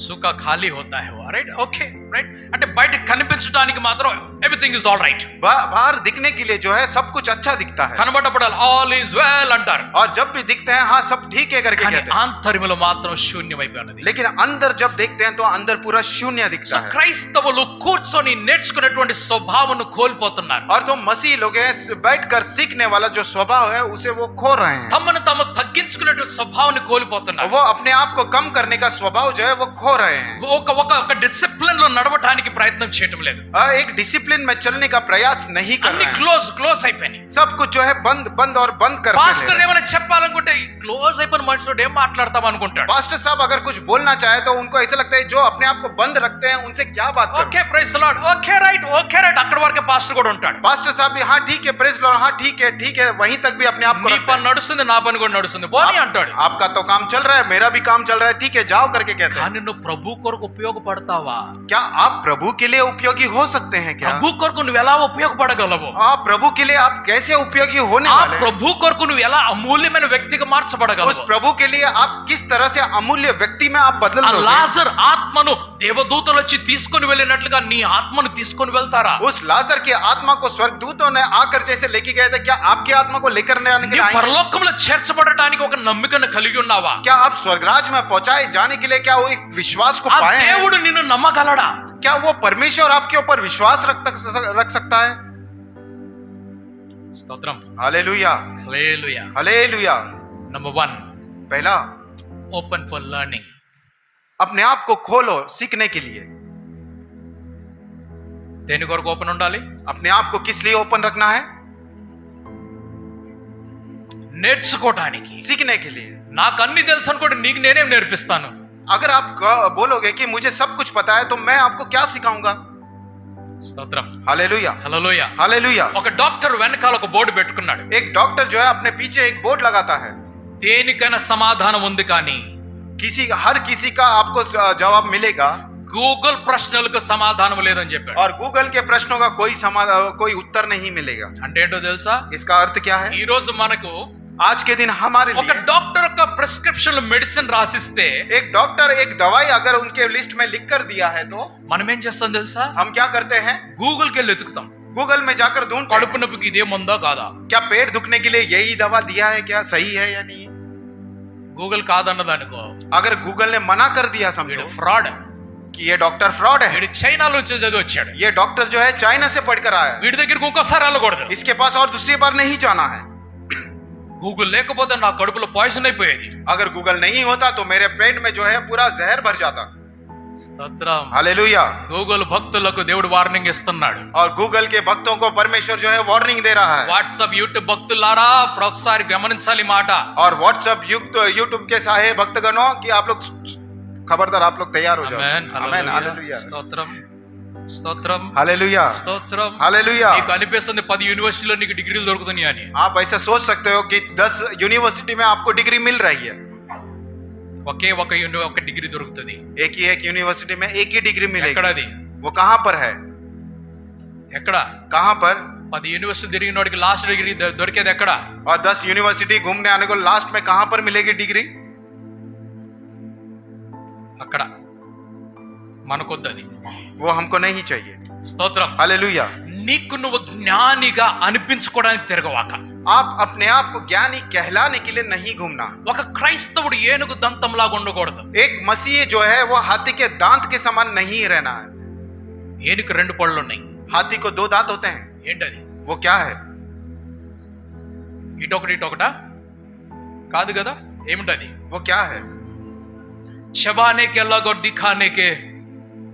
सूखा खाली होता है वो, राइट? Okay, right. అంటే బయట కనిపించడానికి మాత్రం ఎవ్రీథింగ్ ఇస్ ఆల్ రైట్. बाहर दिखने के लिए जो है सब कुछ अच्छा दिखता है, కనబడపడాలి, ఆల్ ఇస్ వెల్ అంటారు. और जब भी दिखते हैं हाँ सब ठीक है करके కానీ कहते हैं, ఆంతర్యములో మాత్రం శూన్యమైపోయినది. लेकिन अंदर जब देखते हैं तो अंदर पूरा शून्य సో दिखता है। క్రైస్తవులు కూర్చొని నేర్చుకునేటువంటి స్వభావమును కోల్పోతున్నారు. और तो मसीह लोग हैं बैठकर सीखने वाला जो स्वभाव है उसे वो खो रहे हैं। తమను తాము తగ్గించుకునేటువంటి స్వభావాన్ని కోల్పోతున్నారు. वो अपने आप को कम करने का स्वभाव जो है वो खो रहे हैं। ఒక డిసిప్లిన్ లో నడవడానికి ప్రయత్నం చేయటం లేదు. एक डिसिप्लिन में चलने का प्रयास नहीं कर అన్ని रहे हैं। క్లోజ్ అయిపోయినాయి. सब कुछ जो है बंद और बंद कर పాస్టర్ ఏమైనా చెప్పాలనుకుంటే క్లోజ్ అయిపోయిన మనిషితో ఏం మాట్లాడతాం అనుకుంటాడు. पास्टर साहब अगर कुछ बोलना चाहे तो उनको ऐसा लगता है जो अपने आप को बंद रखते हैं उनसे क्या बात करूं। Okay, praise the Lord, okay right అక్కడ వరకే పాస్టర్ కూడా ఉంటాడు. पास्टर साहब भी हाँ ठीक है, प्रेज लॉर्ड, हाँ ठीक है, वहीं तक भी अपने आप को నీ रखते పని हैं। నడుస్తుంది, నా పని కూడా నడుస్తుంది, పోనీ అంటాడు. आपका तो काम चल रहा है, मेरा भी काम चल रहा है, ठीक है जाओ करके कहते हैं। కానీ నువ్వు ప్రభు కొరకు ఉపయోగపడతావా? क्या आप प्रभु के लिए उपयोगी हो सकते हैं? क्या ప్రభు కొరకు నువ్వు ఎలా ఉపయోగపడగలవు? आप प्रभु के लिए आप कैसे उपयोगी होने ఆ वाले हैं? ప్రభు కొరకు నువ్వు ఎలా అమూల్యమైన వ్యక్తిగా उस మార్చబడగలవు? प्रभु के लिए आप किस तरह से अमूल्य व्यक्ति में आप बदल ఆ लोगे? లాజర్ ఆత్మను దేవదూతలు వచ్చి తీసుకొని వెళ్ళినట్లుగా నీ ఆత్మను తీసుకొని వెళ్తారా? उस लाजर की आत्मा को स्वर्गदूतों ने आकर जैसे लेके गए थे, क्या आपकी आत्मा को लेकर आने के నీ लिए आएंगे? పరలోకంలో చేర్చబడటానికి ఒక నమ్మికను కలిగి ఉన్నావా? क्या आप स्वर्गराज में पहुंचाए जाने के लिए क्या वो एक विश्वास को ఆ पाए हैं? దేవుడు నిన్ను నమ్మగలడా? क्या वो परमेश्वर आपके ऊपर विश्वास रख सकता है? స్తోత్రం. हालेलुया, హల్లెలూయా. हालेलुया। నంబర్ 1, पहला, ఓపెన్ ఫర్ లెర్నింగ్. अपने आप को खोलो सीखने के लिए। దేని కొరకు ఓపెన్ ఉండాలి? अपने आप को किस लिए ओपन रखना है? నేర్చుకోవడానికి. सीखने के लिए। నాకు అన్ని తెలుసు అనుకోండి, నీకు నేనేం నేర్పిస్తాను? अगर आप बोलोगे कि मुझे सब कुछ पता है तो मैं आपको क्या सिखाऊंगा? స్తోత్రం. हालेलुया, హల్లెలూయా. हालेलुया। ఒక డాక్టర్ వెనకాల ఒక బోర్డు పెట్టుకున్నాడు. एक डॉक्टर जो है अपने पीछे एक बोर्ड लगाता है। దేనికైనా సమాధానం ఉంది, కానీ हर किसी का आपको जवाब मिलेगा, గూగుల్ ప్రశ్నలకు సమాధానం లేదని చెప్పాడు. और गूगल के प्रश्नों का कोई उत्तर नहीं मिलेगा। అంటే ఏంటో తెలుసా? इसका अर्थ क्या है? ఈ రోజు మనకు आज के दिन हमारे ఒక लिए డాక్టర్ యొక్క ప్రిస్క్రిప్షన్ మెడిసిన్ రాసిస్తే एक डॉक्टर एक दवाई अगर उनके लिस्ट में लिख कर दिया है तो మనం ఏం చేస్తాం తెలుసా? हम क्या करते हैं? గూగుల్కి వెళ్ళి వెతుకుతాం. गूगल में जाकर ढूंढते కడుపు हैं, నొప్పికి ఇదే మందా కాదా? क्या पेट दुखने के लिए यही दवा दिया है, क्या सही है या नहीं? గూగుల్ కాదన్నదనుకో, अगर गूगल ने मना कर दिया వీడు समझो ఫ్రాడ్, कि ये डॉक्टर फ्रॉड है, వీడు చైనా నుంచి చదివి వచ్చాడు, ये डॉक्टर जो है चाइना से पढ़कर आया है, వీడి దగ్గరికి ఇంకోసారి వెళ్ళకూడదు. इसके पास और दूसरी बार नहीं जाना है। గూగుల్ లేకపోతే నా కడుపులో పాయిజన్ అయిపోయేది. अगर गूगल नहीं होता तो मेरे पेट में जो है पूरा जहर भर जाता। స్తోత్రం. हालेलुया। గూగుల్ భక్తులకు దేవుడు వార్నింగ్ ఇస్తున్నాడు. और गूगल के भक्तों को परमेश्वर जो है वार्निंग दे रहा है। వాట్సాప్ యూట్యూబ్ భక్తులారా ఒకసారి గమనించాలి మాట. और व्हाट्सएप युक्त यूट्यूब के साहे भक्तगणों कि आप लोग खबरदार, आप लोग तैयार हो जाओ। ఆమేన్. आमेन, హల్లెలూయా. हालेलुया, స్తోత్రం. స్తోత్రం. हालेलुया, స్తోత్రం. हालेलुया। నీకు అనిపిస్తుంది 10 యూనివర్సిటీలో నీకు డిగ్రీలు దొరుకుతున్నాయి అని. आप ऐसा सोच सकते हो कि 10 यूनिवर्सिटी में आपको डिग्री मिल रही है। ఒకే ఒక డిగ్రీ దొరుకుతుంది. एक ही एक यूनिवर्सिटी में एक ही डिग्री मिलेगी। ఎక్కడది? वो कहाँ पर है? ఎక్కడ? कहाँ पर? 10 యూనివర్సిటీ తిరిగినోడికి లాస్ట్ డిగ్రీ దొరికేది ఎక్కడ? और 10 यूनिवर्सिटी घूमने आने को लास्ट में कहाँ पर मिलेगी डिग्री? అక్కడ. మనకొద్దది. वो हमको नहीं चाहिए। స్తోత్రం. हालेलुया। నీకు నువ్వు జ్ఞానిగా అనిపించుకోవడానికి తిరగవాక. आप अपने आप को ज्ञानी कहलाने के लिए नहीं घूमना. ఒక క్రైస్తవుడు ఏనుగు దంతంలాగా ఉండకూడదు. एक मसीह जो है वो हाथी के दांत के समान नहीं रहना है. ఏనుగు రెండు పళ్ళు ఉన్నాయి. हाथी को दो दांत होते हैं. ఏంటది? वो क्या है? ఇటొకటి ఇటొకటా? కాదు కదా. ఏమిటది? वो क्या है? చబానే కే అలగ్ और दिखाने के.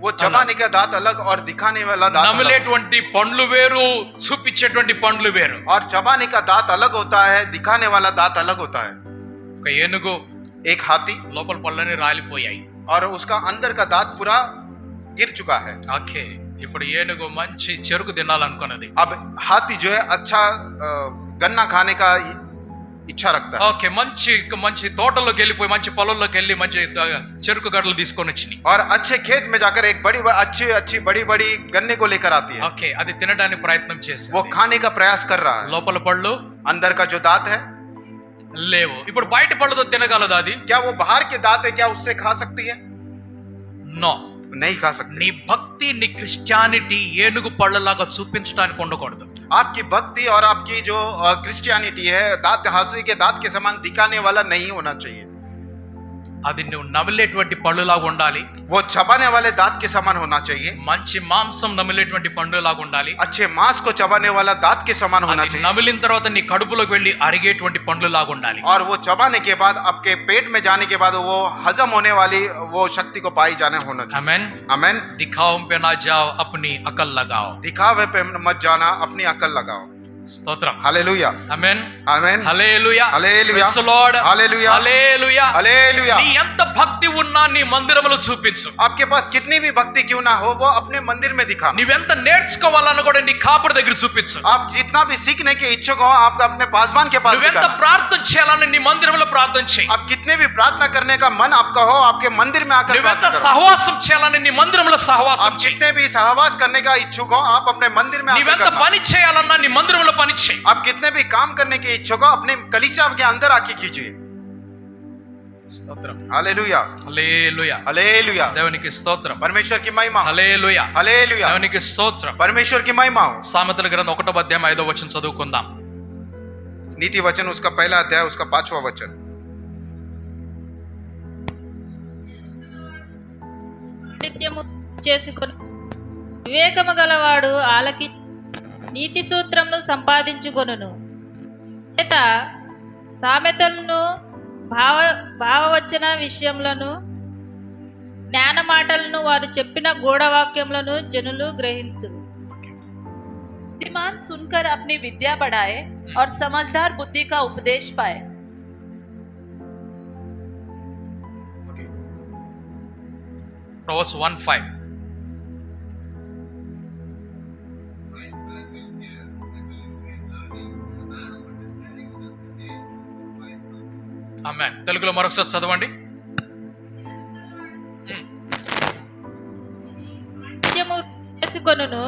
वो चबाने का दांत अलग और दिखाने वाला दांत अलग. నమిలేటువంటి పండ్లు వేరు, చూపించేటువంటి పండ్లు వేరు. और चबाने का दांत अलग होता है, दिखाने वाला दांत अलग होता है. ఒక ఏనుగు, एक हाथी, లోపల పళ్ళని రాలిపోయాయి. और उसका अंदर का दांत पूरा गिर चुका है. ఓకే, ఇప్పుడు ఏనుగు మంచి చెరుకు తినాలనుకున్నది. अब हाथी जो है अच्छा गन्ना खाने का इच्छा रखता है. ఓకే, మంచి తోటలోకి వెళ్ళిపోయి మంచి పొలంలోకి వెళ్ళి మంచి చెరుకు గడ్డలు తీసుకొని వచ్చినాయి. और अच्छे खेत में जाकर एक अच्छी बड़ी गन्ने को लेकर आती है. ఓకే, అది తినడానికి ప్రయత్నం చేసింది. वो खाने का प्रयास कर रहा है. లోపల పళ్ళు अंदर का जो दांत है లేవు. ఇప్పుడు బయట పళ్ళతో తినగలదు అది? क्या वो बाहर के दांत है, क्या उससे खा सकती है? నో, नहीं खा सकती. నీ భక్తి, నీ క్రిస్టియానిటీ ఏనుగు పళ్ళలాగా చూపించడానికి ఉండకూడదు. आपकी भक्ति और आपकी जो क्रिश्चियनिटी है दांत हाथी के दांत के समान दिखाने वाला नहीं होना चाहिए. అది నువ్వు నమిలేటువంటి పళ్ళులాగా ఉండాలి. वो चबाने वाले दांत के समान होना चाहिए. మంచి మాంసం నమిలేటువంటి పండులాగా ఉండాలి. अच्छे मांस को चबाने वाला दांत के समान होना అది चाहिए. నమిలిన తర్వాత నీ కడుపులోకి వెళ్ళి అరిగేటువంటి పండులాగా ఉండాలి. और वो चबाने के बाद आपके पेट में जाने के बाद वो हजम होने वाली वो शक्ति को पाई जाने होना चाहिए. आमेन. आमेन. दिखाओ पे ना जाओ, अपनी अकल लगाओ. दिखावे पे मत जाना, अपनी अकल लगाओ. స్తోత్రం. हालेलुया. ఆమేన్. आमेन. హల్లెలూయా. హల్లెలూయా. Praise the Lord. हालेलुया. హల్లెలూయా. हालेलुया. నీ ఎంత భక్తి ఉన్నా నీ మందిరములో చూపించు. आपके पास कितनी भी भक्ति क्यों ना हो, वो अपने मंदिर में दिखाना. నీవెంత నేర్చుకోవాలన్న కూడా నీ కాపరి దగ్గర చూపించు. आप जितना भी सीखने के इच्छुक हो, आप अपने पासवान के पास నువ్వెంత दिखाना. ప్రార్థన చేయాలని నీ మందిరంలో ప్రార్థన చేయి. आप कितने भी प्रार्थना करने का मन आपका हो, आपके मंदिर में आकर నువ్వెంత प्रार्थना करो. సహవాసం చేయాలని నీ మందిరంలో సహవాసం आप చేయి. जितने भी सहवास करने का इच्छुक हो, आप अपने मंदिर में आकर నీవెంత करना. పని చేయాలన్నా నీ మందిరంలో పని చేయి. आप कितने भी काम करने के इच्छुक हो, अपने कलीसिया के अंदर आके कीजिए. స్తోత్రం. हालेलुया. హల్లెలూయా. हालेलुया. దేవునికి స్తోత్రం. परमेश्वर की महिमा हो. హల్లెలూయా. हालेलुया. దేవునికి స్తోత్రం. परमेश्वर की महिमा हो. సామెతల గ్రంథం 1వ అధ్యాయం 5వ వచనం చదువుకుందాం. नीति वचन उसका पहला अध्याय उसका 5वां वचन. నిత్యము చేసుకొని వివేకము గలవాడు ఆలకి నీతి సూత్రమును సంపాదించుకొనును. చేత సామెతలను భావవచన విషయములను జ్ఞాన మాటలను వారు చెప్పిన గూఢవాక్యములను జనులు గ్రహింతురు. बुद्धिमान सुनकर अपनी विद्या बढ़ाए और समझदार बुद्धि का उपदेश पाए. Proverbs 1:5. ఆమేన్. తెలుగులో మరొకసారి చదవండి. నిత్యము చేసుకొనును,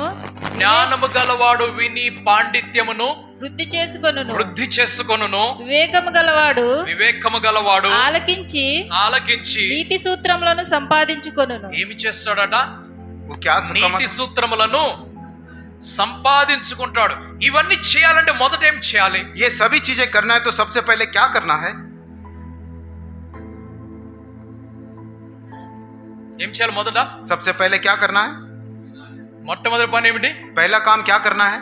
జ్ఞానము గలవాడు విని పాండిత్యమును వృద్ధి చేసుకొనును. వృద్ధి చేసుకొనును. వివేకము గలవాడు ఆలకించి నీతి సూత్రములను సంపాదించుకొనును. ఏమి చేస్తాడట? वो क्या నీతి సూత్రములను సంపాదించుకుంటాడు. ఇవన్నీ చేయాలంటే మొదట ఏం చేయాలి? ये सभी चीजें करना है तो सबसे पहले क्या करना है? ఏం చేయాలి మొదట? सबसे पहले क्या करना है? మొట్టమొదటి పని ఏమిటి? पहला काम क्या करना है?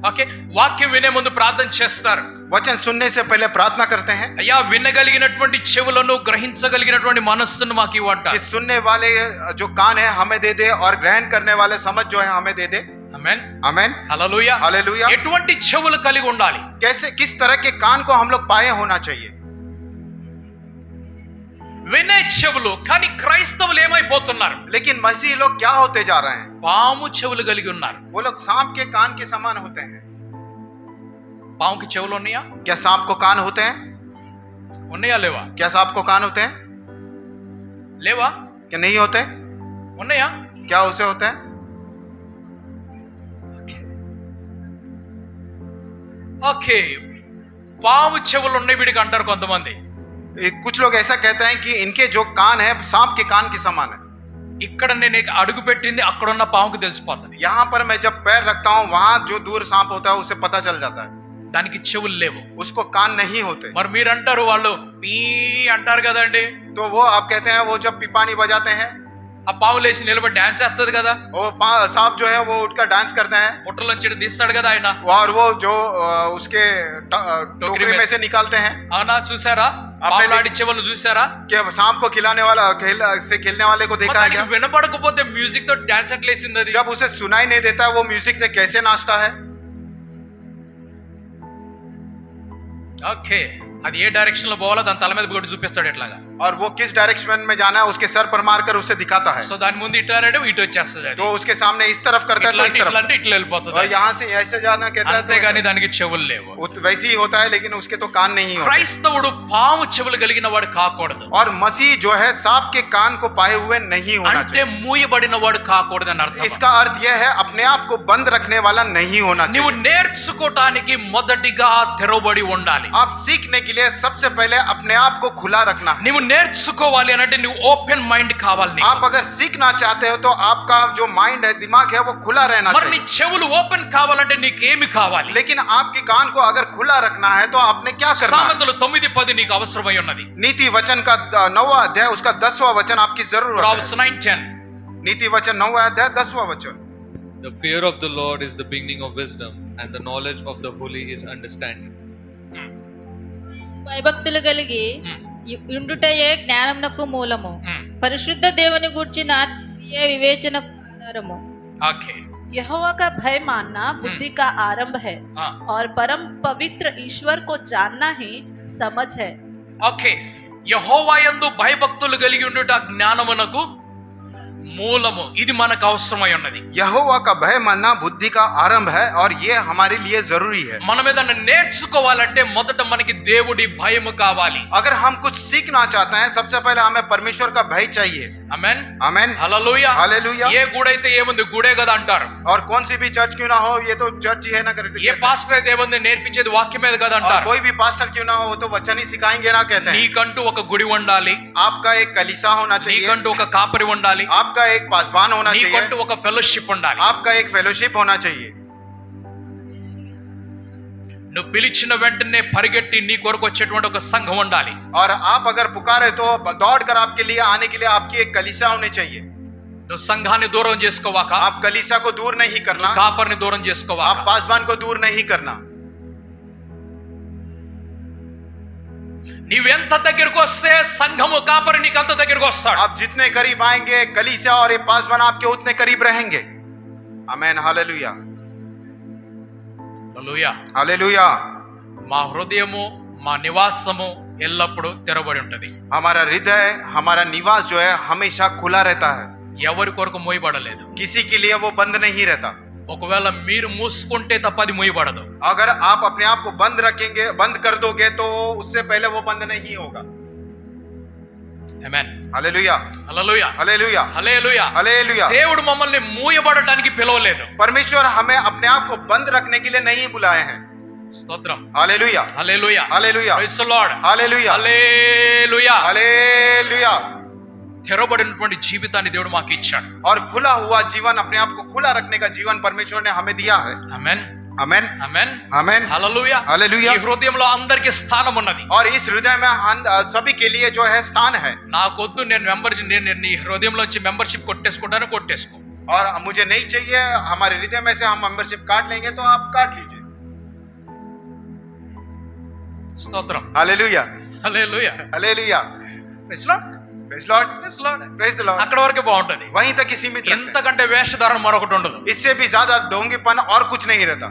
ఓకే, వాక్యం వినే ముందు ప్రార్థన చేస్తారు. वचन सुनने से पहले प्रार्थना करते हैं అయ్యా, వినగలిగినటువంటి చెవులను, గ్రహించగలిగినటువంటి మనస్సును మాకు ఇవ్వంట. कि सुनने वाले जो कान है हमें दे दे और ग्रहण करने वाले समझ जो है हमें दे दे. ఆమేన్. आमेन. హల్లెలూయా. हालेलुया. ఎటువంటి చెవులు కలిగి ఉండాలి? कैसे किस तरह के कान को हम लोग पाए होना चाहिए? వినే చెవులు. కానీ క్రైస్తవులు ఏమైపోతున్నారు? लेकिन मसीह लोग क्या होते जा रहे हैं? పాము చెవులు కలిగి ఉన్నారు. वो लोग सांप के कान के समान होते हैं. పాముకి చెవులు ఉన్నాయా? क्या सांप को कान होते हैं? ఉన్నాయా లేవా? क्या सांप को कान होते हैं? లేవా? क्या नहीं होते? ఉన్నాయా? क्या उसे होते हैं? ఓకే, పాము చెవులు ఉన్నాయి వీడికి అంటారు కొంతమంది. कुछ लोग ऐसा कहते हैं कि इनके जो कान है सांप के कान के समान है. ఇక్కడ నేను అడుగు పెట్టింది అక్కడున్న పాముకు తెలిసిపోతుంది. यहाँ पर मैं जब पैर रखता हूँ वहां जो दूर सांप होता है उसे पता चल जाता है, దానికి చెవులు లేవు. उसको कान नहीं होते. మరి మీరు అంటారు వాళ్ళు పీ అంటారు కదండి, तो वो आप कहते हैं वो जब पिपानी बजाते हैं ఆ పాము లేచి నిలబడి డాన్స్ చేస్తుంది కదా, वो सांप जो है वो उठकर डांस करते हैं పుట్టలోంచి తీస్తాడు కదా ఆయన. और वो जो उसके टोकरी में से निकालते हैं. అవునా, చూసారా? పాములాడి చెవులు చూసారా? कि सांप को खिलाने वाला से खेलने वाले को देखा है क्या? వినపడకపోతే మ్యూజిక్ తో డాన్స్ ఎట్లేసింది అది? जब उसे सुनाई नहीं देता वो म्यूजिक से कैसे नाचता है? ఓకే, అది ఏ డైరెక్షన్ లో పోవాలో దాని తల మీద కొట్టి చూపిస్తాడు ఎట్లాగా. और वो किस डायरेक्शन में जाना है उसके सर पर मारकर उसे दिखाता है. సో దాని ముందు ఇట్లా అంటే ఇటు వచ్చేస్తుంది అది. तो उसके सामने इस तरफ करता है तो इस तरफ, ఇట్లా అంటే ఇట్లా వెళ్ళిపోతుంది. और यहाँ से ऐसे जाना कहता है तो అంతేగాని దానికి చెవులు లేవు. वैसे ही होता है, लेकिन उसके तो कान नहीं होते. క్రైస్తవుడు పాము చెవులు కలిగిన వాడు కాకూడదు. और मसीह जो है सांप के कान को पाए हुए नहीं होना అంటే चाहिए. మూయబడిన వాడు కాకూడదు అని అర్థం. इसका अर्थ यह है अपने आप को बंद रखने वाला नहीं होना నువ్వు चाहिए. నేర్చుకోవటానికి మొదటిగా తెరవబడి ఉండాలి. आप सीखने के लिए सबसे पहले अपने आप को खुला रखना है. నువ్వు నేర్చుకోవాలి అంటే నువ్వు ఓపెన్ మైండ్ కావాలి నీకు. आप अगर सीखना चाहते हो तो आपका जो माइंड है, दिमाग है, वो खुला रहना మరి నీ चाहिए. చెవులు ఓపెన్ కావాలంటే నీకేమి కావాలి? लेकिन आपके कान को अगर खुला रखना है तो आपने क्या करना है? సామెతలు 9:10 నీకు అవసరమై ఉన్నది. नीति वचन का 9वां अध्याय उसका 10वां वचन आपकी जरूरत Proverbs है. 9:10. नीति वचन 9वां अध्याय 10वां वचन. The fear of the Lord is the beginning of wisdom, and the knowledge of the holy is understanding. భయభక్తులు కలిగి ఉండుటయే జ్ఞానమునకు మూలము, పరిశుద్ధ దేవుని గూర్చిన ఆత్మీయ వివేచనకు ఆధారము. ఓకే, यहोवा का भय मानना बुद्धि का आरंभ है हाँ। और परम पवित्र ईश्वर को जानना ही समझ है. ఓకే, యెహోవా యందు భయభక్తులు కలిగి ఉండుట జ్ఞానమునకు మూలము. ఇది మనకు అవసరమై ఉన్నది. यहोवा का भय मानना बुद्धि का आरंभ है और ये हमारे लिए जरूरी है. మనం ఏదైనా నేర్చుకోవాలంటే మొదట మనకి దేవుడి భయము కావాలి. अगर हम कुछ सीखना चाहते हैं सबसे पहले हमें परमेश्वर का भय चाहिए. ఆమేన్, आमेन, హల్లెలూయా. हालेलुया. ఏ గుడైతే ఏముంది, గుడే కదా అంటారు. और कौन सी भी चर्च क्यों ना हो, ये तो चर्च ही है ना करके ఏ పాస్టర్ అయితే ఏముంది, నేర్పించేది వాక్యం మీద కదా और అంటారు. कोई भी पास्टर क्यों ना हो वो तो वचन ही सिखाएंगे ना कहते हैं. నీకంటూ ఒక గుడి ఉండాలి, आपका एक कलीसा होना चाहिए, నీకంటూ ఒక కాపరి ఉండాలి, आपका एक पासबान होना चाहिए, నీకంటూ ఒక ఫెలోషిప్ ఉండాలి. आपका एक फेलोशिप होना चाहिए. నువ్వు పిలిచిన వెంటనే పరిగెట్టి నీ కొరకు వచ్చేటువంటి ఒక సంఘం ఉండాలి. और आप अगर पुकारे तो दौड़कर आपके लिए आने के लिए आपकी एक कलीसा होनी चाहिए. నువ్వు సంఘాన్ని దూరం చేసుకోవాక, आप कलीसा को दूर नहीं करना, కాపరిని దూరం చేసుకోవాక. आप पासबान को दूर नहीं करना. నీవెంత దగ్గరకు వస్తే సంఘము కాపరి నీకు అంత దగ్గరకు వస్తాడు. आप जितने करीब आएंगे कलीसा और ये पासबान आपके उतने करीब रहेंगे. आमेन, हालेलुया, హల్లెలూయా. हालेलुया. మా హృదయము, మా నివాసము ఎల్లప్పుడూ తెరబడి ఉంటది. हमारा हृदय, हमारा निवास जो है हमेशा खुला रहता है. ఎవరి కొరకు మూయబడలేదు. किसी के लिए वो बंद नहीं रहता. ఒకవేళ మీరు మూసుకుంటే తప్ప అది మూయబడదు. अगर आप अपने आप को बंद रखेंगे, बंद कर दोगे तो उससे पहले वो बंद नहीं होगा. ఆమేన్, हालेलुया, హల్లెలూయా, हालेलुया, హల్లెలూయా. हालेलुया. దేవుడు మమ్మల్ని మూయబడటానికి పిలవలేదు. परमेश्वर हमें अपने आप को बंद रखने के लिए नहीं बुलाए हैं. స్తోత్రం, हालेलुया, హల్లెలూయా, हालेलुया, ప్రైజ్ ది లార్డ్, हालेलुया, హల్లెలూయా. हालेलुया. తెరబడినటువంటి జీవితాన్ని దేవుడు మాకు ఇచ్చాడు. और खुला हुआ जीवन, अपने आप को खुला रखने का जीवन परमेश्वर ने हमें दिया है. ఆమేన్, आमेन, ఆమేన్, आमेन, హల్లెలూయా. हालेलुया. ఈ హృదయంలో అందరికి స్థానం ఉన్నది. और इस हृदय में सभी के लिए जो है स्थान है. నాకొద్దు, నేను నేను నీ హృదయంలోంచి మెంబర్షిప్ కొట్టేసుకుంటాను, కొట్టేసుకో. और मुझे नहीं चाहिए, हमारे हृदय में से हम मेंबरशिप काट लेंगे तो आप काट लीजिए. స్తోత్రం, हालेलुया, హల్లెలూయా, हालेलुया. Praise Lord, praise Lord, praise Lord. Praise the Lord. అక్కడ వరకే బాగుంటది. वहीं तक ही सीमित रखते हैं. ఎంతకంటే వేషధారణ మరొకటి ఉండదు. इससे भी ज्यादा ढोंगीपन और कुछ नहीं रहता.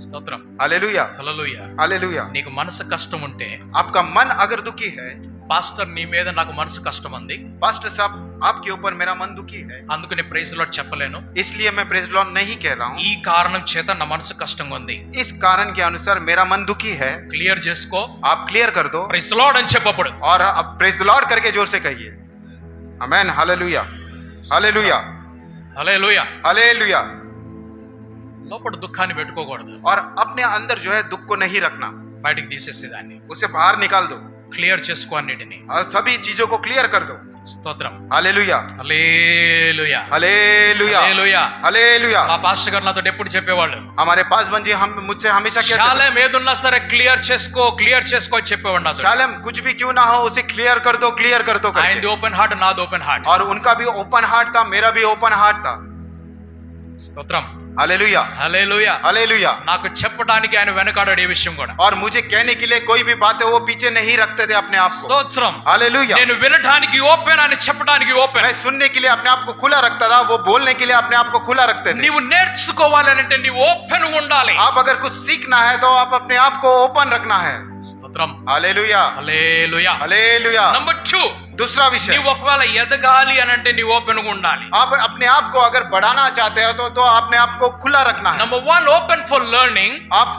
స్తోత్రం, हालेलुया, హల్లెలూయా. हालेलुया. నీకు మనసు కష్టం ఉంటే, आपका मन अगर दुखी है, పాస్టర్ నీ మీద నాకు మనసు కష్టం ఉంది, पास्टर साहब आपके ऊपर मेरा मन दुखी है, అందుకని ప్రైజ్ లార్డ్ చెప్పలేను, इसलिए मैं प्रेज लॉर्ड नहीं कह रहा हूँ. ఈ కారణం చేత నా మనసు కష్టంగా ఉంది, इस कारण के अनुसार मेरा मन दुखी है, క్లియర్ చేసుకో, आप क्लियर कर दो ప్రైజ్ లార్డ్ అని చెప్పప్పుడు. और अब प्रेज द लॉर्ड करके जोर से कहिए. आमेन, हालेलुया, हालेलुया, హల్లెలూయా. हालेलुया. లోపల దుఃఖాన్ని పెట్టుకోకూడదు, और अपने अंदर जो है दुख को नहीं रखना, బయటికి తీసేసేదాన్ని. उसे बाहर निकाल दो. క్లియర్ చేసుకో అన్నిటిని. और सभी चीजों को क्लियर कर दो. స్తోత్రం. हालेलुया, హల్లెలూయా, हालेलुया, హల్లెలూయా. हालेलुया. మా పాస్టర్ గారు నాతో ఎప్పుడు చెప్పేవాళ్ళు, हमारे पास बंजी हम मुझसे हमेशा कहते थे, శాలేం ఏదున్నా సరే క్లియర్ చేసుకో అని చెప్పేవాడు నాతో. शालेम कुछ भी क्यों ना हो उसे क्लियर कर दो करके. ఆయనది ఓపెన్ హార్ట్, నాది ఓపెన్ హార్ట్. और उनका भी ओपन हार्ट था, मेरा भी ओपन हार्ट था. స్తోత్రం. हालेलुया, హల్లెలూయా. हालेलुया. నాకు చెప్పడానికి ఆయన వెనకాడాడు ఏ విషయం కూడా. और मुझे कहने के लिए कोई भी बात है वो पीछे नहीं रखते थे अपने आप को. స్తోత్రం. हालेलुया. నేను వినడానికి ఓపెన్, అని చెప్పడానికి ఓపెన్. मैं सुनने के लिए अपने आप को खुला रखता था, वो बोलने के लिए अपने आप को खुला रखते थे. నీవు నేర్చుకోవాలంటే నీవు ఓపెన్ ఉండాలి. आप अगर कुछ सीखना है तो आप अपने आप को ओपन रखना है. స్తోత్రం. हालेलुया, హల్లెలూయా. हालेलुया. నంబర్ 2, दूसरा विषय, నీవు ఒకవేళ ఎదగాలి అని అంటే నీవు ఓపెన్ గా ఉండాలి. आप अपने आप को अगर बढ़ाना चाहते हो तो अपने आप को खुला रखना है. Number 1 open for learning. आप